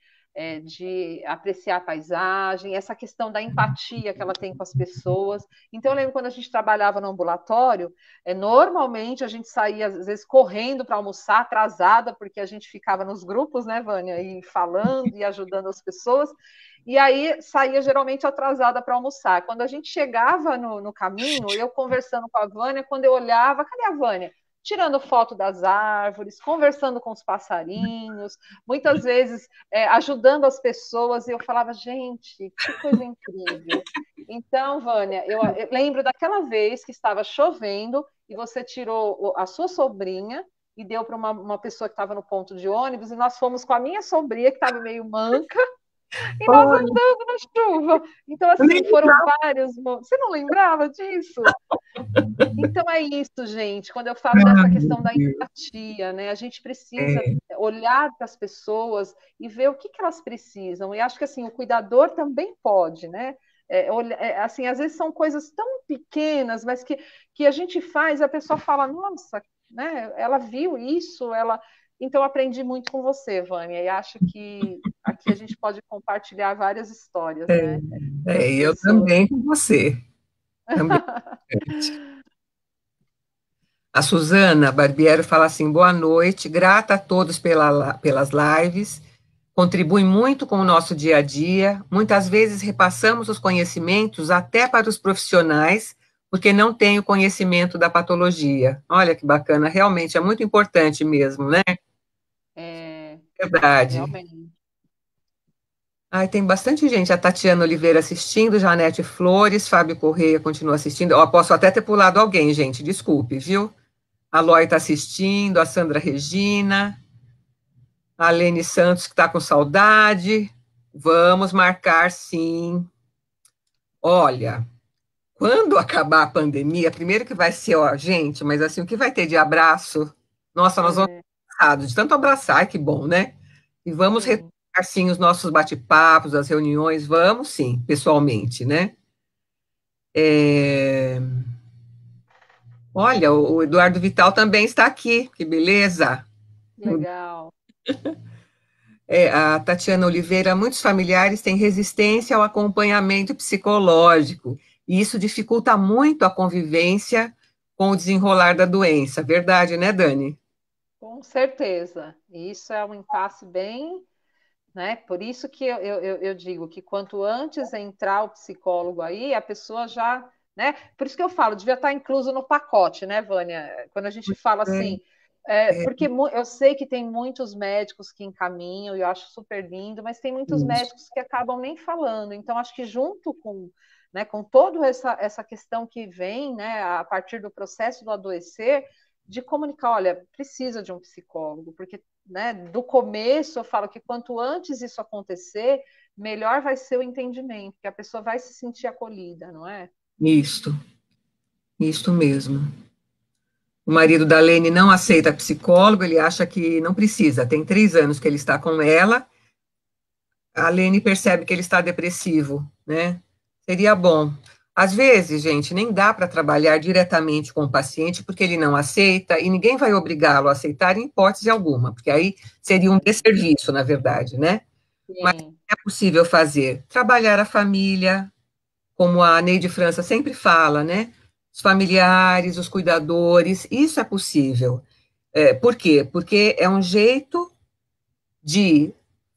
de apreciar a paisagem, essa questão da empatia que ela tem com as pessoas. Então, eu lembro quando a gente trabalhava no ambulatório, normalmente a gente saía, às vezes, correndo para almoçar, atrasada, porque a gente ficava nos grupos, né, Vânia, e falando e ajudando as pessoas. E aí saía geralmente atrasada para almoçar. Quando a gente chegava no caminho, eu conversando com a Vânia, quando eu olhava, cadê a Vânia? Tirando foto das árvores, conversando com os passarinhos, muitas vezes ajudando as pessoas, e eu falava, gente, que coisa incrível. Então, Vânia, eu lembro daquela vez que estava chovendo e você tirou a sua sobrinha e deu para uma pessoa que estava no ponto de ônibus, e nós fomos com a minha sobrinha, que estava meio manca, e nós Olha, andando na chuva. Então, eu nem assim, foram vários. Você não lembrava disso? Então é isso, gente. Quando eu falo dessa ai, meu questão da Deus. empatia, né? A gente precisa É, olhar para as pessoas e ver o que, que elas precisam. E acho que assim o cuidador também pode, né? Assim, às vezes são coisas tão pequenas, mas que a gente faz, a pessoa fala, nossa, né? Ela viu isso, ela. Então, eu aprendi muito com você, Vânia, e acho que aqui a gente pode compartilhar várias histórias, é, né? Das eu pessoas. também com você. Também. A Suzana Barbiero fala assim: boa noite, grata a todos pelas lives, contribui muito com o nosso dia a dia. Muitas vezes repassamos os conhecimentos até para os profissionais, porque não têm o conhecimento da patologia. Olha que bacana, realmente é muito importante mesmo, né? É, Verdade. realmente. Ai, tem bastante gente. A Tatiana Oliveira assistindo, Janete Flores, Fábio Correia continua assistindo. Ó, posso até ter pulado alguém, gente, desculpe, viu? A Loi está assistindo, a Sandra Regina, a Lene Santos, que está com saudade. Vamos marcar, sim. Olha, quando acabar a pandemia, primeiro que vai ser, ó, gente, mas assim, o que vai ter de abraço? Nossa, nós vamos É, de tanto abraçar, ai, que bom, né? E vamos retomar, sim. sim, os nossos bate-papos, as reuniões, vamos sim, pessoalmente, né? É, olha, o Eduardo Vital também está aqui, que beleza. Legal. A Tatiana Oliveira, muitos familiares têm resistência ao acompanhamento psicológico, e isso dificulta muito a convivência com o desenrolar da doença. Verdade, né, Dani? Com certeza. Isso é um impasse bem, né? Por isso que eu digo que quanto antes entrar o psicólogo aí, a pessoa já, né? Por isso que eu falo, devia estar incluso no pacote, né, Vânia? Quando a gente fala É, assim, é porque eu sei que tem muitos médicos que encaminham, e eu acho super lindo, mas tem muitos isso, médicos que acabam nem falando. Então, acho que junto com, né, com toda essa questão que vem, né, a partir do processo do adoecer, de comunicar, olha, precisa de um psicólogo, porque, né, do começo eu falo que quanto antes isso acontecer, melhor vai ser o entendimento, que a pessoa vai se sentir acolhida, não é? isto, isto mesmo. O marido da Lene não aceita psicólogo, ele acha que não precisa. Tem 3 anos que ele está com ela. A Lene percebe que ele está depressivo, né? Seria bom. Às vezes, gente, nem dá para trabalhar diretamente com o paciente porque ele não aceita e ninguém vai obrigá-lo a aceitar em hipótese alguma, porque aí seria um desserviço, na verdade, né? Mas Sim, é possível fazer. Trabalhar a família, como a Neide França sempre fala, né? Os familiares, os cuidadores, isso é possível. Por quê? Porque é um jeito de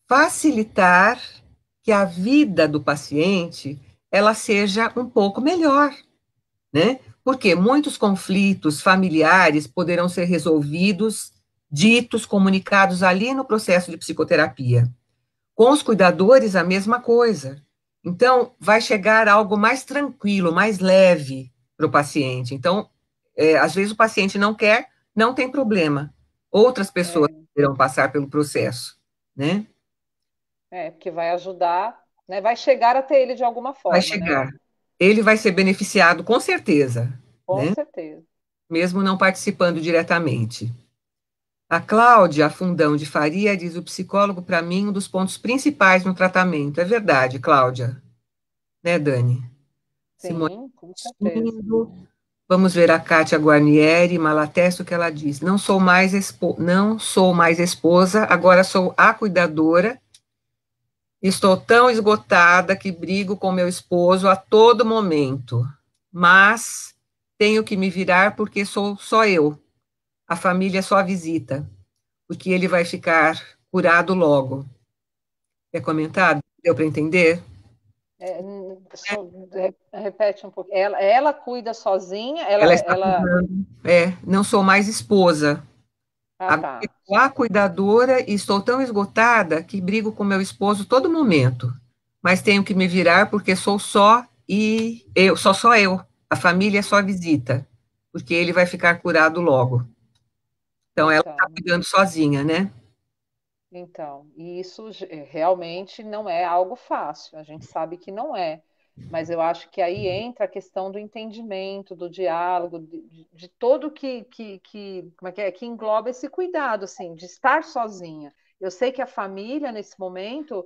facilitar que a vida do paciente ela seja um pouco melhor, né? Porque muitos conflitos familiares poderão ser resolvidos, ditos, comunicados ali no processo de psicoterapia. Com os cuidadores, a mesma coisa. Então, vai chegar algo mais tranquilo, mais leve para o paciente. Então, às vezes o paciente não quer, não tem problema. Outras pessoas é, irão passar pelo processo, né? porque vai ajudar, né? Vai chegar até ele de alguma Vai forma, né? chegar. Ele vai ser beneficiado com certeza, Com né? certeza. Mesmo não participando diretamente. A Cláudia Fundão de Faria diz: o psicólogo, para mim, um dos pontos principais no tratamento. É verdade, Cláudia, né, Dani? Simone, Sim, com certeza. lindo. Vamos ver a Kátia Guarnieri, Malatesto, que ela diz: não sou mais esposa, agora sou a cuidadora. Estou tão esgotada que brigo com meu esposo a todo momento, mas tenho que me virar porque sou só eu. A família só visita, porque ele vai ficar curado logo. É comentado? Deu para entender? Repete um pouco. Ela cuida sozinha, Ela está cuidando. Não sou mais esposa. Ah, Agora tá. eu sou a cuidadora e estou tão esgotada que brigo com meu esposo todo momento. Mas tenho que me virar porque sou só e eu, só eu. A família só visita, porque ele vai ficar curado logo. Então ela está Então, cuidando sozinha, né? e isso realmente não é algo fácil, a gente sabe que não é, mas eu acho que aí entra a questão do entendimento, do diálogo, de todo como é que engloba esse cuidado, assim, de estar sozinha. Eu sei que a família, nesse momento,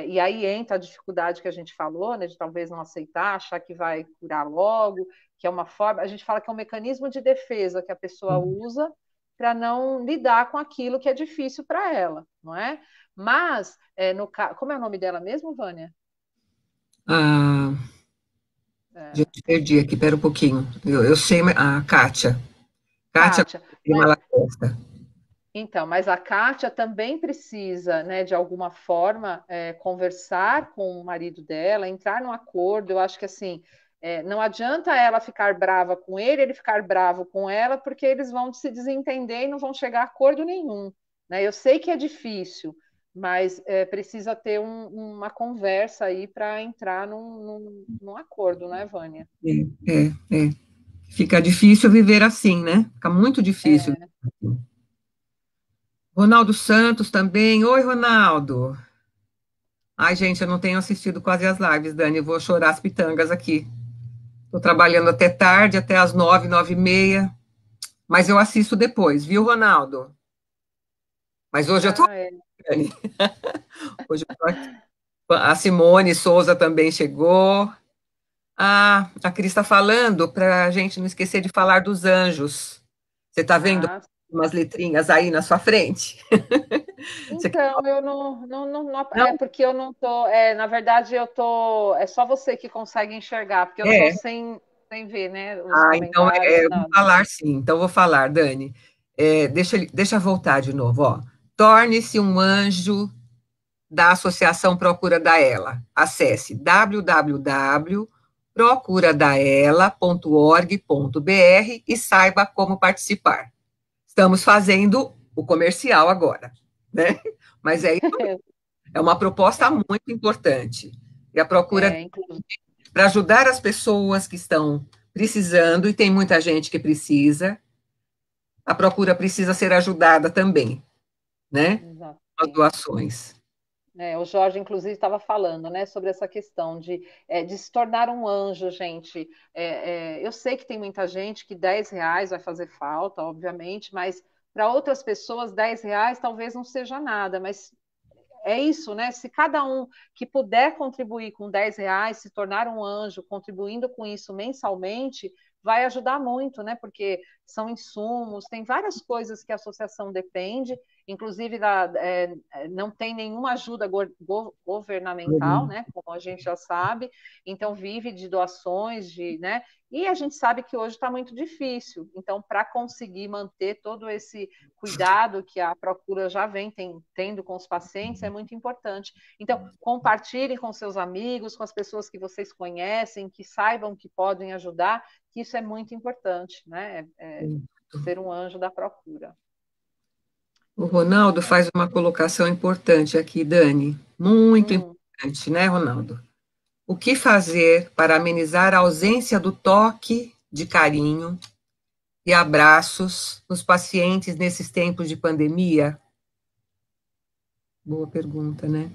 e aí entra a dificuldade que a gente falou, né, de talvez não aceitar, achar que vai curar logo, que é uma forma, a gente fala que é um mecanismo de defesa que a pessoa usa para não lidar com aquilo que é difícil para ela, não é? Mas, como é o nome dela mesmo, Vânia? Ah, É, gente, perdi aqui, pera um pouquinho. Eu sei, a Kátia. Kátia Kátia. Malacosta. Então, mas a Kátia também precisa, né, de alguma forma, conversar com o marido dela, entrar num acordo. Eu acho que assim, não adianta ela ficar brava com ele ficar bravo com ela, porque eles vão se desentender e não vão chegar a acordo nenhum, né? Eu sei que é difícil, mas precisa ter uma conversa aí para entrar num acordo, né, Vânia? É. Fica difícil viver assim, né? Fica muito difícil. É, Ronaldo Santos também. Oi, Ronaldo. Ai, gente, eu não tenho assistido quase as lives, Dani. Eu vou chorar as pitangas aqui. Estou trabalhando até tarde, até às 9, 9h30. Mas eu assisto depois, viu, Ronaldo? Mas hoje eu tô, ah, é. Dani. Hoje eu tô aqui. A Simone Souza também chegou. Ah, a Cris está falando para a gente não esquecer de falar dos anjos. Você está vendo Ah, umas letrinhas aí na sua frente? Você quer... então, eu Não? é porque eu não tô, na verdade é só você que consegue enxergar, porque eu tô É. sem ver, né, os Ah, então comentários, eu vou nada. falar sim. Então vou falar, Dani. Deixa eu voltar de novo, ó. Torne-se um anjo da Associação Procura da Ela. Acesse www.procuradaela.org.br e saiba como participar. Estamos fazendo o comercial agora, né? Mas é uma proposta muito importante. E a procura para ajudar as pessoas que estão precisando, e tem muita gente que precisa, a procura precisa ser ajudada também, né? As Exatamente. doações. O Jorge, inclusive, estava falando, né, sobre essa questão de se tornar um anjo, gente. Eu sei que tem muita gente que R$ 10 vai fazer falta, obviamente, mas para outras pessoas, R$ 10 talvez não seja nada, mas é isso, né? Se cada um que puder contribuir com R$ 10, se tornar um anjo, contribuindo com isso mensalmente, vai ajudar muito, né? Porque são insumos, tem várias coisas que a associação depende, inclusive não tem nenhuma ajuda governamental, né? Como a gente já sabe, então vive de doações, né? E a gente sabe que hoje está muito difícil. Então, para conseguir manter todo esse cuidado que a procura já vem tendo com os pacientes é muito importante. Então, compartilhem com seus amigos, com as pessoas que vocês conhecem, que saibam que podem ajudar, que isso é muito importante, né? Ser um anjo da procura. O Ronaldo faz uma colocação importante aqui, Dani, muito importante, né, Ronaldo? O que fazer para amenizar a ausência do toque de carinho e abraços nos pacientes nesses tempos de pandemia? Boa pergunta, né?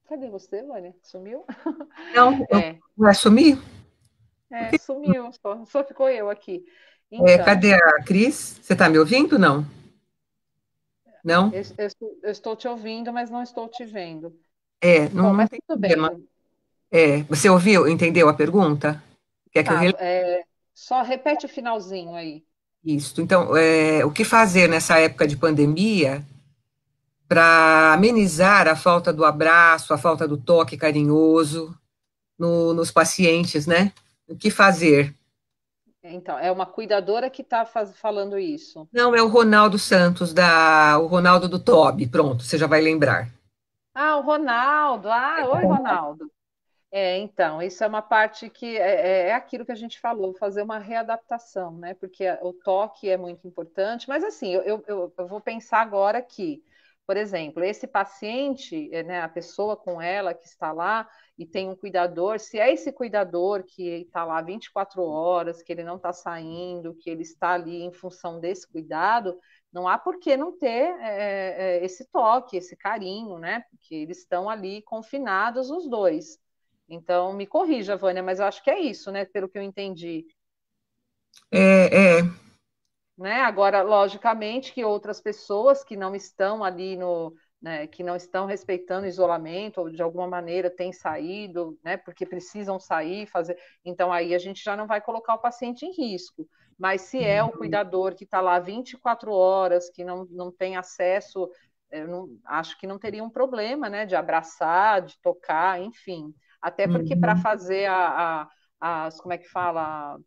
Cadê você, Vânia? Sumiu? Não, vai sumir? Sumiu, só ficou eu aqui. Então, Cadê a Cris? Você está me ouvindo? Não? Não? eu estou te ouvindo, mas não estou te vendo. Não, Bom, não mas tem tudo bem. problema. Você ouviu, entendeu a pergunta? Quer que eu Tá, só repete o finalzinho aí. Isso. Então, o que fazer nessa época de pandemia para amenizar a falta do abraço, a falta do toque carinhoso nos pacientes, né? O que fazer? Então, é uma cuidadora que está falando isso. Não, é o Ronaldo Santos, o Ronaldo do Toby, pronto, você já vai lembrar. Ah, o Ronaldo. Ah, oi, Ronaldo. Então, isso é uma parte que é aquilo que a gente falou, fazer uma readaptação, né? Porque o toque é muito importante, mas assim, eu vou pensar agora que, por exemplo, esse paciente, né, a pessoa com ela que está lá e tem um cuidador, se é esse cuidador que está lá 24 horas, que ele não está saindo, que ele está ali em função desse cuidado, não há por que não ter esse toque, esse carinho, né? Porque eles estão ali confinados os dois. Então, me corrija, Vânia, mas eu acho que é isso, né? Pelo que eu entendi. É, é, Né? Agora, logicamente, que outras pessoas que não estão ali né, que não estão respeitando o isolamento ou de alguma maneira têm saído, né, porque precisam sair, fazer. Então, aí a gente já não vai colocar o paciente em risco. Mas se é o cuidador que está lá 24 horas, que não tem acesso, acho que não teria um problema, né, de abraçar, de tocar, enfim. Até porque para fazer como é que fala?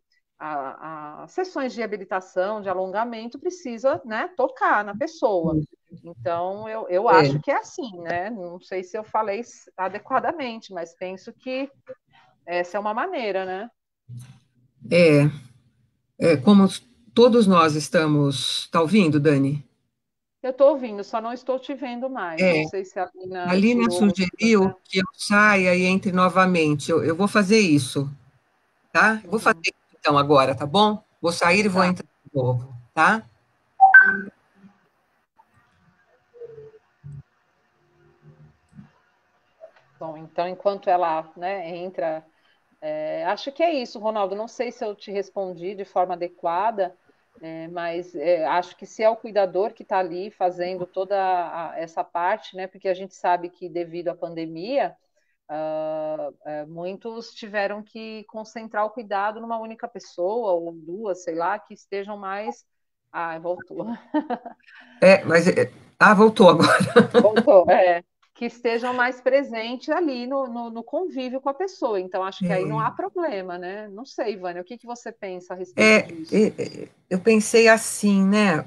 As sessões de reabilitação, de alongamento, precisa, né, tocar na pessoa. Então, eu acho que é assim, né? Não sei se eu falei adequadamente, mas penso que essa é uma maneira, né? como todos nós estamos. Está ouvindo, Dani? Eu estou ouvindo, só não estou te vendo mais. Não É, sei se a a Lina Lina tirou você da sugeriu que eu saia e entre novamente. Eu vou fazer isso, tá? Vou fazer Uhum. isso então agora, tá bom? Vou sair e vou Tá. entrar de novo, tá? Bom, então, enquanto ela, né, entra, acho que é isso, Ronaldo. Não sei se eu te respondi de forma adequada, mas acho que se é o cuidador que está ali fazendo toda essa parte, né, porque a gente sabe que devido à pandemia, muitos tiveram que concentrar o cuidado numa única pessoa ou duas, sei lá, que estejam mais. Ah, voltou. Mas. Voltou agora. Voltou, que estejam mais presentes ali no convívio com a pessoa. Então, acho que aí não há problema, né? Não sei, Vânia, o que que você pensa a respeito disso? Eu pensei assim, né,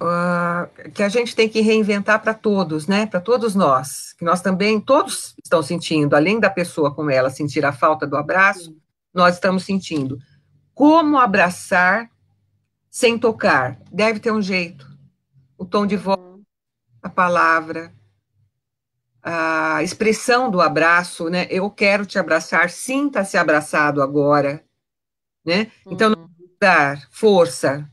que a gente tem que reinventar para todos, né, para todos nós, que nós também, todos estão sentindo, além da pessoa com ela sentir a falta do abraço, Sim. nós estamos sentindo. Como abraçar sem tocar? Deve ter um jeito. O tom de voz, Uhum, a palavra, a expressão do abraço, né? Eu quero te abraçar, sinta-se abraçado agora, né? Então, não uhum. dar força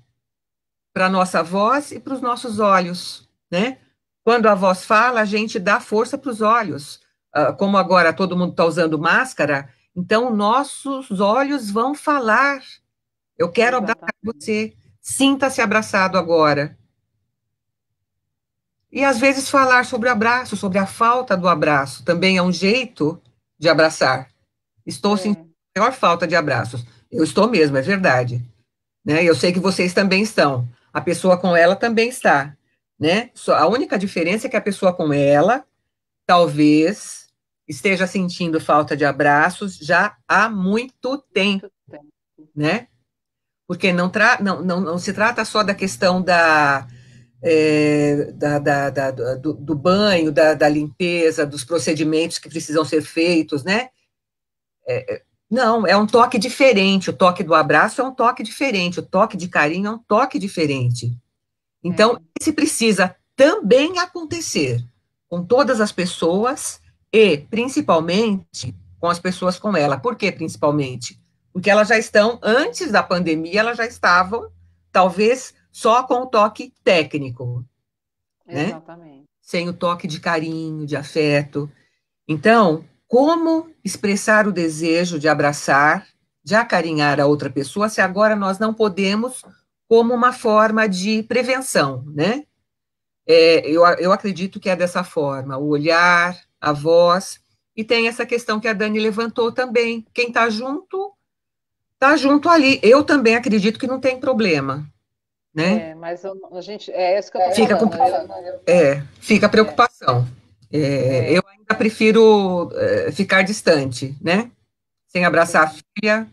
para a nossa voz e para os nossos olhos, né? Quando a voz fala, a gente dá força para os olhos. Como agora todo mundo está usando máscara, então nossos olhos vão falar. Eu quero abraçar Exatamente. você. Sinta-se abraçado agora. E às vezes falar sobre o abraço, sobre a falta do abraço, também é um jeito de abraçar. Estou sentindo É, a maior falta de abraços. Eu estou mesmo, é verdade. Né? Eu sei que vocês também estão. A pessoa com ela também está, né? Só a única diferença é que a pessoa com ela talvez esteja sentindo falta de abraços já há muito tempo, muito tempo. né? Porque não se trata só da questão do banho, da limpeza, dos procedimentos que precisam ser feitos, né? Não, é um toque diferente. O toque do abraço é um toque diferente. O toque de carinho é um toque diferente. Então, É, esse precisa também acontecer com todas as pessoas e, principalmente, com as pessoas com ela. Por que principalmente? Porque elas já estão, antes da pandemia, elas já estavam, talvez, só com o toque técnico, né? exatamente. Sem o toque de carinho, de afeto. Então, como expressar o desejo de abraçar, de acarinhar a outra pessoa, se agora nós não podemos, como uma forma de prevenção, né? Eu acredito que é dessa forma, o olhar, a voz, e tem essa questão que a Dani levantou também. Quem está junto ali. Eu também acredito que não tem problema, né? Mas a gente, é isso que eu estou Fica com, falando. fica a É, preocupação. Eu é, ainda prefiro ficar distante, né? Sem abraçar a sim, filha,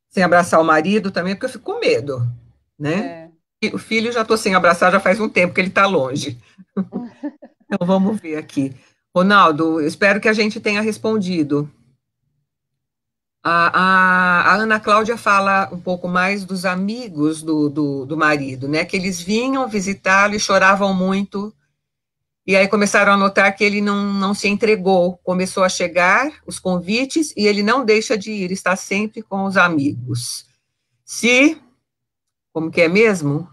sem abraçar o marido também, porque eu fico com medo, né? é. E o filho já estou sem abraçar já faz um tempo que ele está longe. Então vamos ver aqui. Ronaldo, eu espero que a gente tenha respondido. A Ana Cláudia fala um pouco mais dos amigos do marido, né? Que eles vinham visitá-lo e choravam muito. E aí começaram a notar que ele não se entregou. Começou a chegar os convites e ele não deixa de ir, está sempre com os amigos. Se, como que é mesmo?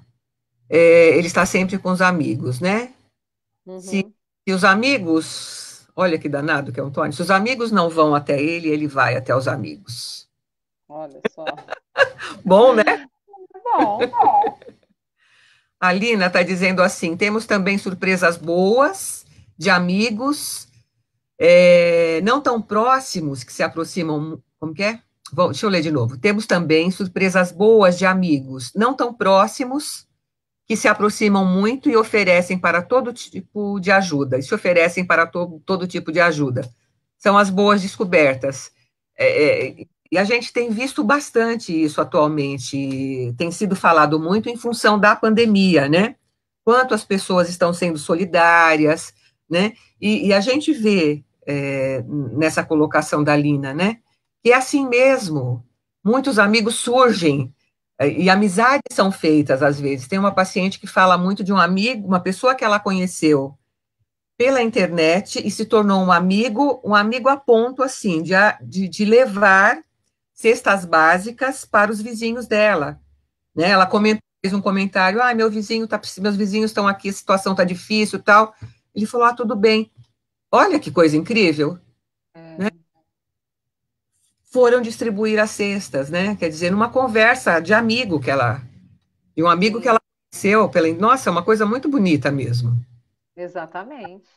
Ele está sempre com os amigos, né? Se, Uhum, se os amigos, olha que danado que é o Antônio, se os amigos não vão até ele, ele vai até os amigos. olha só. Bom, né? Bom, A Lina está dizendo assim: temos também surpresas boas de amigos, não tão próximos que se aproximam. Como que é? Bom, deixa eu ler de novo. Temos também surpresas boas de amigos, não tão próximos, que se aproximam muito e oferecem para todo tipo de ajuda, e se oferecem para todo tipo de ajuda. São as boas descobertas. E a gente tem visto bastante isso atualmente, tem sido falado muito em função da pandemia, né? Quanto as pessoas estão sendo solidárias, né? E a gente vê nessa colocação da Lina, né? Que é assim mesmo. Muitos amigos surgem e amizades são feitas às vezes. Tem uma paciente que fala muito de um amigo, uma pessoa que ela conheceu pela internet e se tornou um amigo a ponto assim de levar cestas básicas para os vizinhos dela, né? Ela comentou, fez um comentário, meu vizinho tá, meus vizinhos estão aqui, a situação tá difícil, tal. Ele falou, tudo bem. Olha que coisa incrível, né? é, Foram distribuir as cestas, né? Quer dizer, numa conversa de amigo de um amigo que sim, ela conheceu nossa, é uma coisa muito bonita mesmo. exatamente.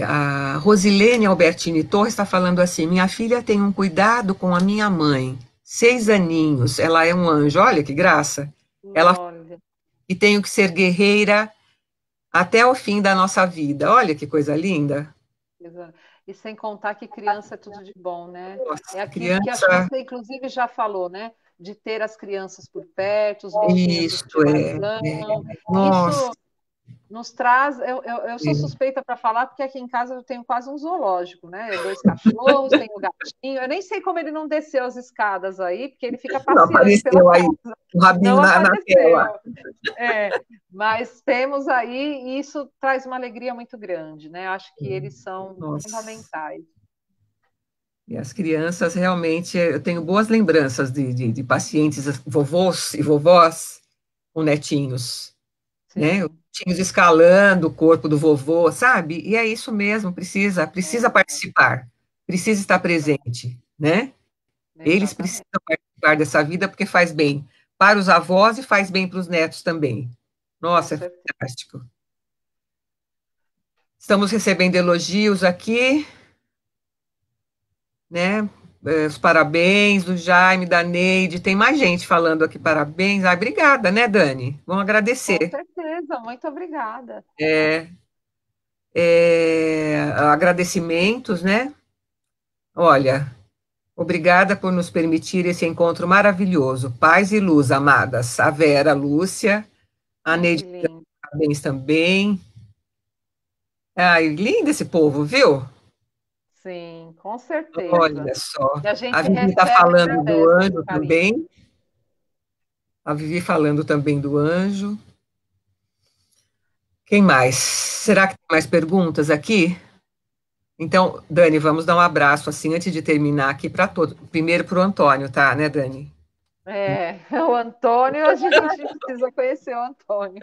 A Rosilene Albertini Torres está falando assim: minha filha tem um cuidado com a minha mãe, 6 aninhos, ela é um anjo, olha que graça. Ela Olha, e tenho que ser guerreira até o fim da nossa vida. Olha que coisa linda. E sem contar que criança é tudo de bom, né? É Nossa, aquilo que acho que criança, você, inclusive, já falou, né? De ter as crianças por perto, os bichinhos de isso estimação. nossa, Isso nos traz. Eu sou suspeita para falar, porque aqui em casa eu tenho quase um zoológico, né? Dois cachorros, tenho um gatinho. Eu nem sei como ele não desceu as escadas aí, porque ele fica não passeando pela apareceu aí casa. o rabinho Não na tela. apareceu. É, mas temos aí, e isso traz uma alegria muito grande, né? Acho que eles são Nossa. fundamentais. E as crianças, realmente, eu tenho boas lembranças de pacientes, vovôs e vovós com netinhos, né? Os Sim, netinhos escalando o corpo do vovô, sabe? E é isso mesmo, precisa é, participar, precisa estar presente, né? Eles precisam exatamente, participar dessa vida porque faz bem para os avós e faz bem para os netos também. com Nossa, é certeza. fantástico. Estamos recebendo elogios aqui, né? Os parabéns do Jaime, da Neide. Tem mais gente falando aqui parabéns. Ah, obrigada, né, Dani? Vamos Com agradecer. certeza, muito obrigada. É, agradecimentos, né? Olha, obrigada por nos permitir esse encontro maravilhoso. Paz e luz, amadas. A Vera, a Lúcia, a Ai, que Neide, lindo. parabéns também. Ai, lindo esse povo, viu? Sim, com certeza. Olha só. E a A gente Vivi está recebe e falando do agradece esse anjo carinho. também. A Vivi falando também do anjo. Quem mais? Será que tem mais perguntas aqui? Então, Dani, vamos dar um abraço assim antes de terminar aqui para todos. Primeiro para o Antônio, tá, né, Dani? É, o Antônio, a gente precisa conhecer o Antônio.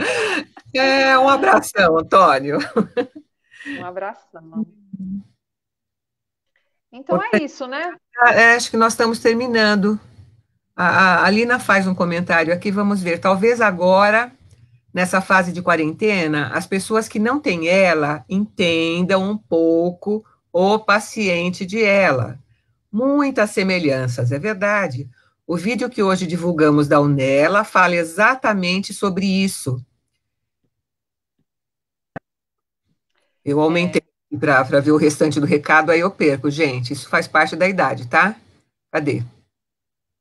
É, um abração, Antônio. Um abração. Então é isso, né? Acho que nós estamos terminando. A Lina faz um comentário aqui, vamos ver. Talvez agora, nessa fase de quarentena, as pessoas que não têm ela entendam um pouco o paciente de ela. Muitas semelhanças, é verdade. O vídeo que hoje divulgamos da Unela fala exatamente sobre isso. Eu aumentei É, para ver o restante do recado, aí eu perco, gente. Isso faz parte da idade, tá? Cadê?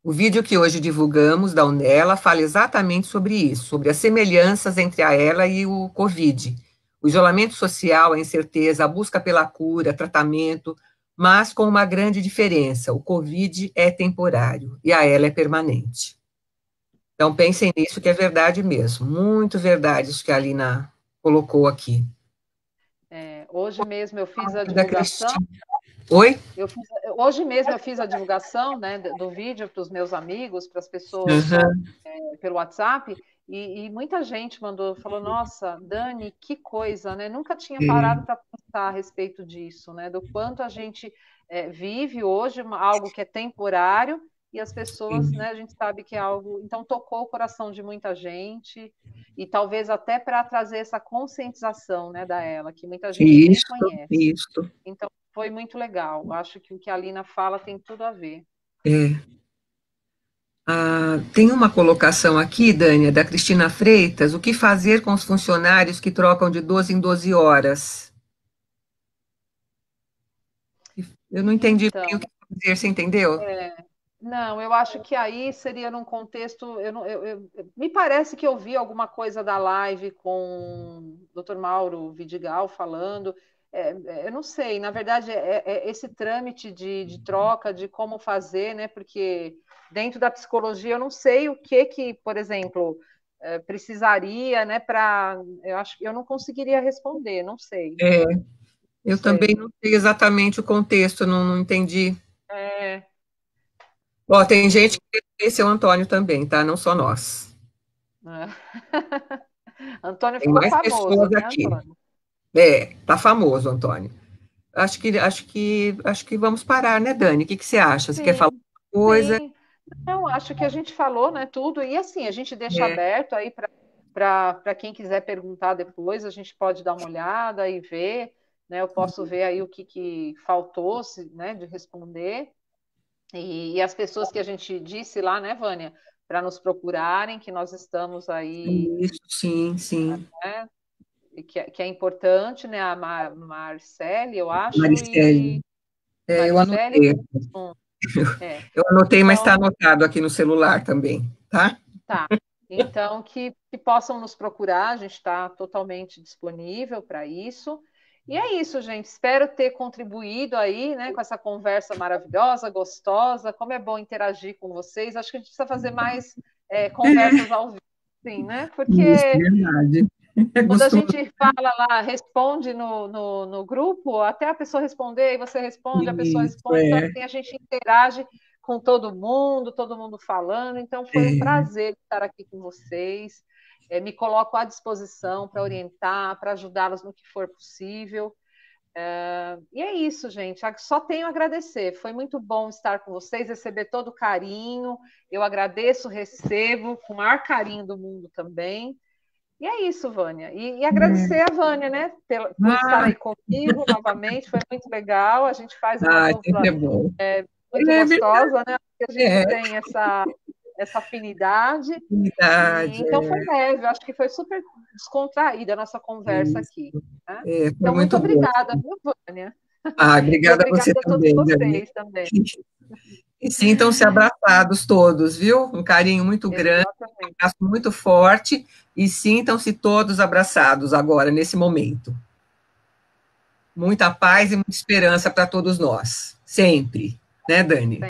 O vídeo que hoje divulgamos da Unela fala exatamente sobre isso, sobre as semelhanças entre a ela e o Covid. O isolamento social, a incerteza, a busca pela cura, tratamento, mas com uma grande diferença: o Covid é temporário e a ela é permanente. Então, pensem nisso, que é verdade mesmo. Muito verdade isso que a Alina colocou aqui. hoje mesmo eu fiz a Da divulgação. Cristina. Oi? Hoje mesmo eu fiz a divulgação, né, do vídeo para os meus amigos, para as pessoas Uhum. pelo WhatsApp, e muita gente mandou, falou, nossa, Dani, que coisa, né? Nunca tinha parado para pensar a respeito disso, né? Do quanto a gente vive hoje algo que é temporário e as pessoas, né, a gente sabe que é algo, então tocou o coração de muita gente e talvez até para trazer essa conscientização, né, da ela, que muita gente nem Isso, conhece. isso. Então foi muito legal. Acho que o que a Lina fala tem tudo a ver. É. Ah, tem uma colocação aqui, Dânia, da Cristina Freitas: o que fazer com os funcionários que trocam de 12 em 12 horas? Eu não entendi bem o Então, que fazer, você entendeu? não, eu acho que aí seria num contexto. Eu, não- me parece que eu vi alguma coisa da live com o Dr. Mauro Vidigal falando. Eu não sei, na verdade, é esse trâmite de troca, de como fazer, né? Porque dentro da psicologia eu não sei o que, por exemplo, precisaria, né? Eu acho que eu não conseguiria responder, não sei, É, não eu também sei. não sei exatamente o contexto, não entendi. É, Ó, tem gente não. que esse é o Antônio também, tá? Não só nós. Antônio Tem ficou mais famoso, pessoas né, aqui. Antônio? Tá famoso, Antônio. Acho que vamos parar, né, Dani? O que que você acha? Você quer falar Sim, alguma coisa? sim. Não, acho que a gente falou, né, tudo. E assim, a gente deixa É, aberto aí para quem quiser perguntar depois, a gente pode dar uma olhada e ver, né? Eu posso ver aí o que faltou, né, de responder. E as pessoas que a gente disse lá, né, Vânia, para nos procurarem, que nós estamos aí, isso, sim, sim. né? que é importante, né? A Marcele, eu acho, Maricele, e eu Maricele. anotei. É. Eu anotei, mas está Então, anotado aqui no celular também, tá? tá. Então, que possam nos procurar, a gente está totalmente disponível para isso. E é isso, gente. Espero ter contribuído aí, né, com essa conversa maravilhosa, gostosa. Como é bom interagir com vocês. Acho que a gente precisa fazer mais conversas ao vivo, sim, né? Isso, Porque verdade. É quando a gostoso gente fala lá, responde no grupo, até a pessoa responder, e você responde, a pessoa isso, responde, então assim, a gente interage com todo mundo falando. Então foi um é. prazer estar aqui com vocês. Me coloco à disposição para orientar, para ajudá-los no que for possível. E é isso, gente. Só tenho a agradecer. Foi muito bom estar com vocês, receber todo o carinho. Eu agradeço, recebo com o maior carinho do mundo também. E é isso, Vânia. E agradecer a Vânia, né, por estar Ah, aí comigo novamente. Foi muito legal. A gente faz uma sempre dupla é bom. muito É verdade, gostosa, né? Porque a gente é tem essa afinidade. E verdade, então foi leve. Eu acho que foi super descontraída a nossa conversa isso. aqui. Né? Foi Então, muito muito bom. obrigada, viu, Vânia? E Obrigada a obrigada você a todos também, Dani. vocês também. E sintam-se abraçados todos, viu? Um carinho muito grande, um Exatamente. abraço muito forte, e sintam-se todos abraçados agora, nesse momento. Muita paz e muita esperança para todos nós, sempre, né, Dani?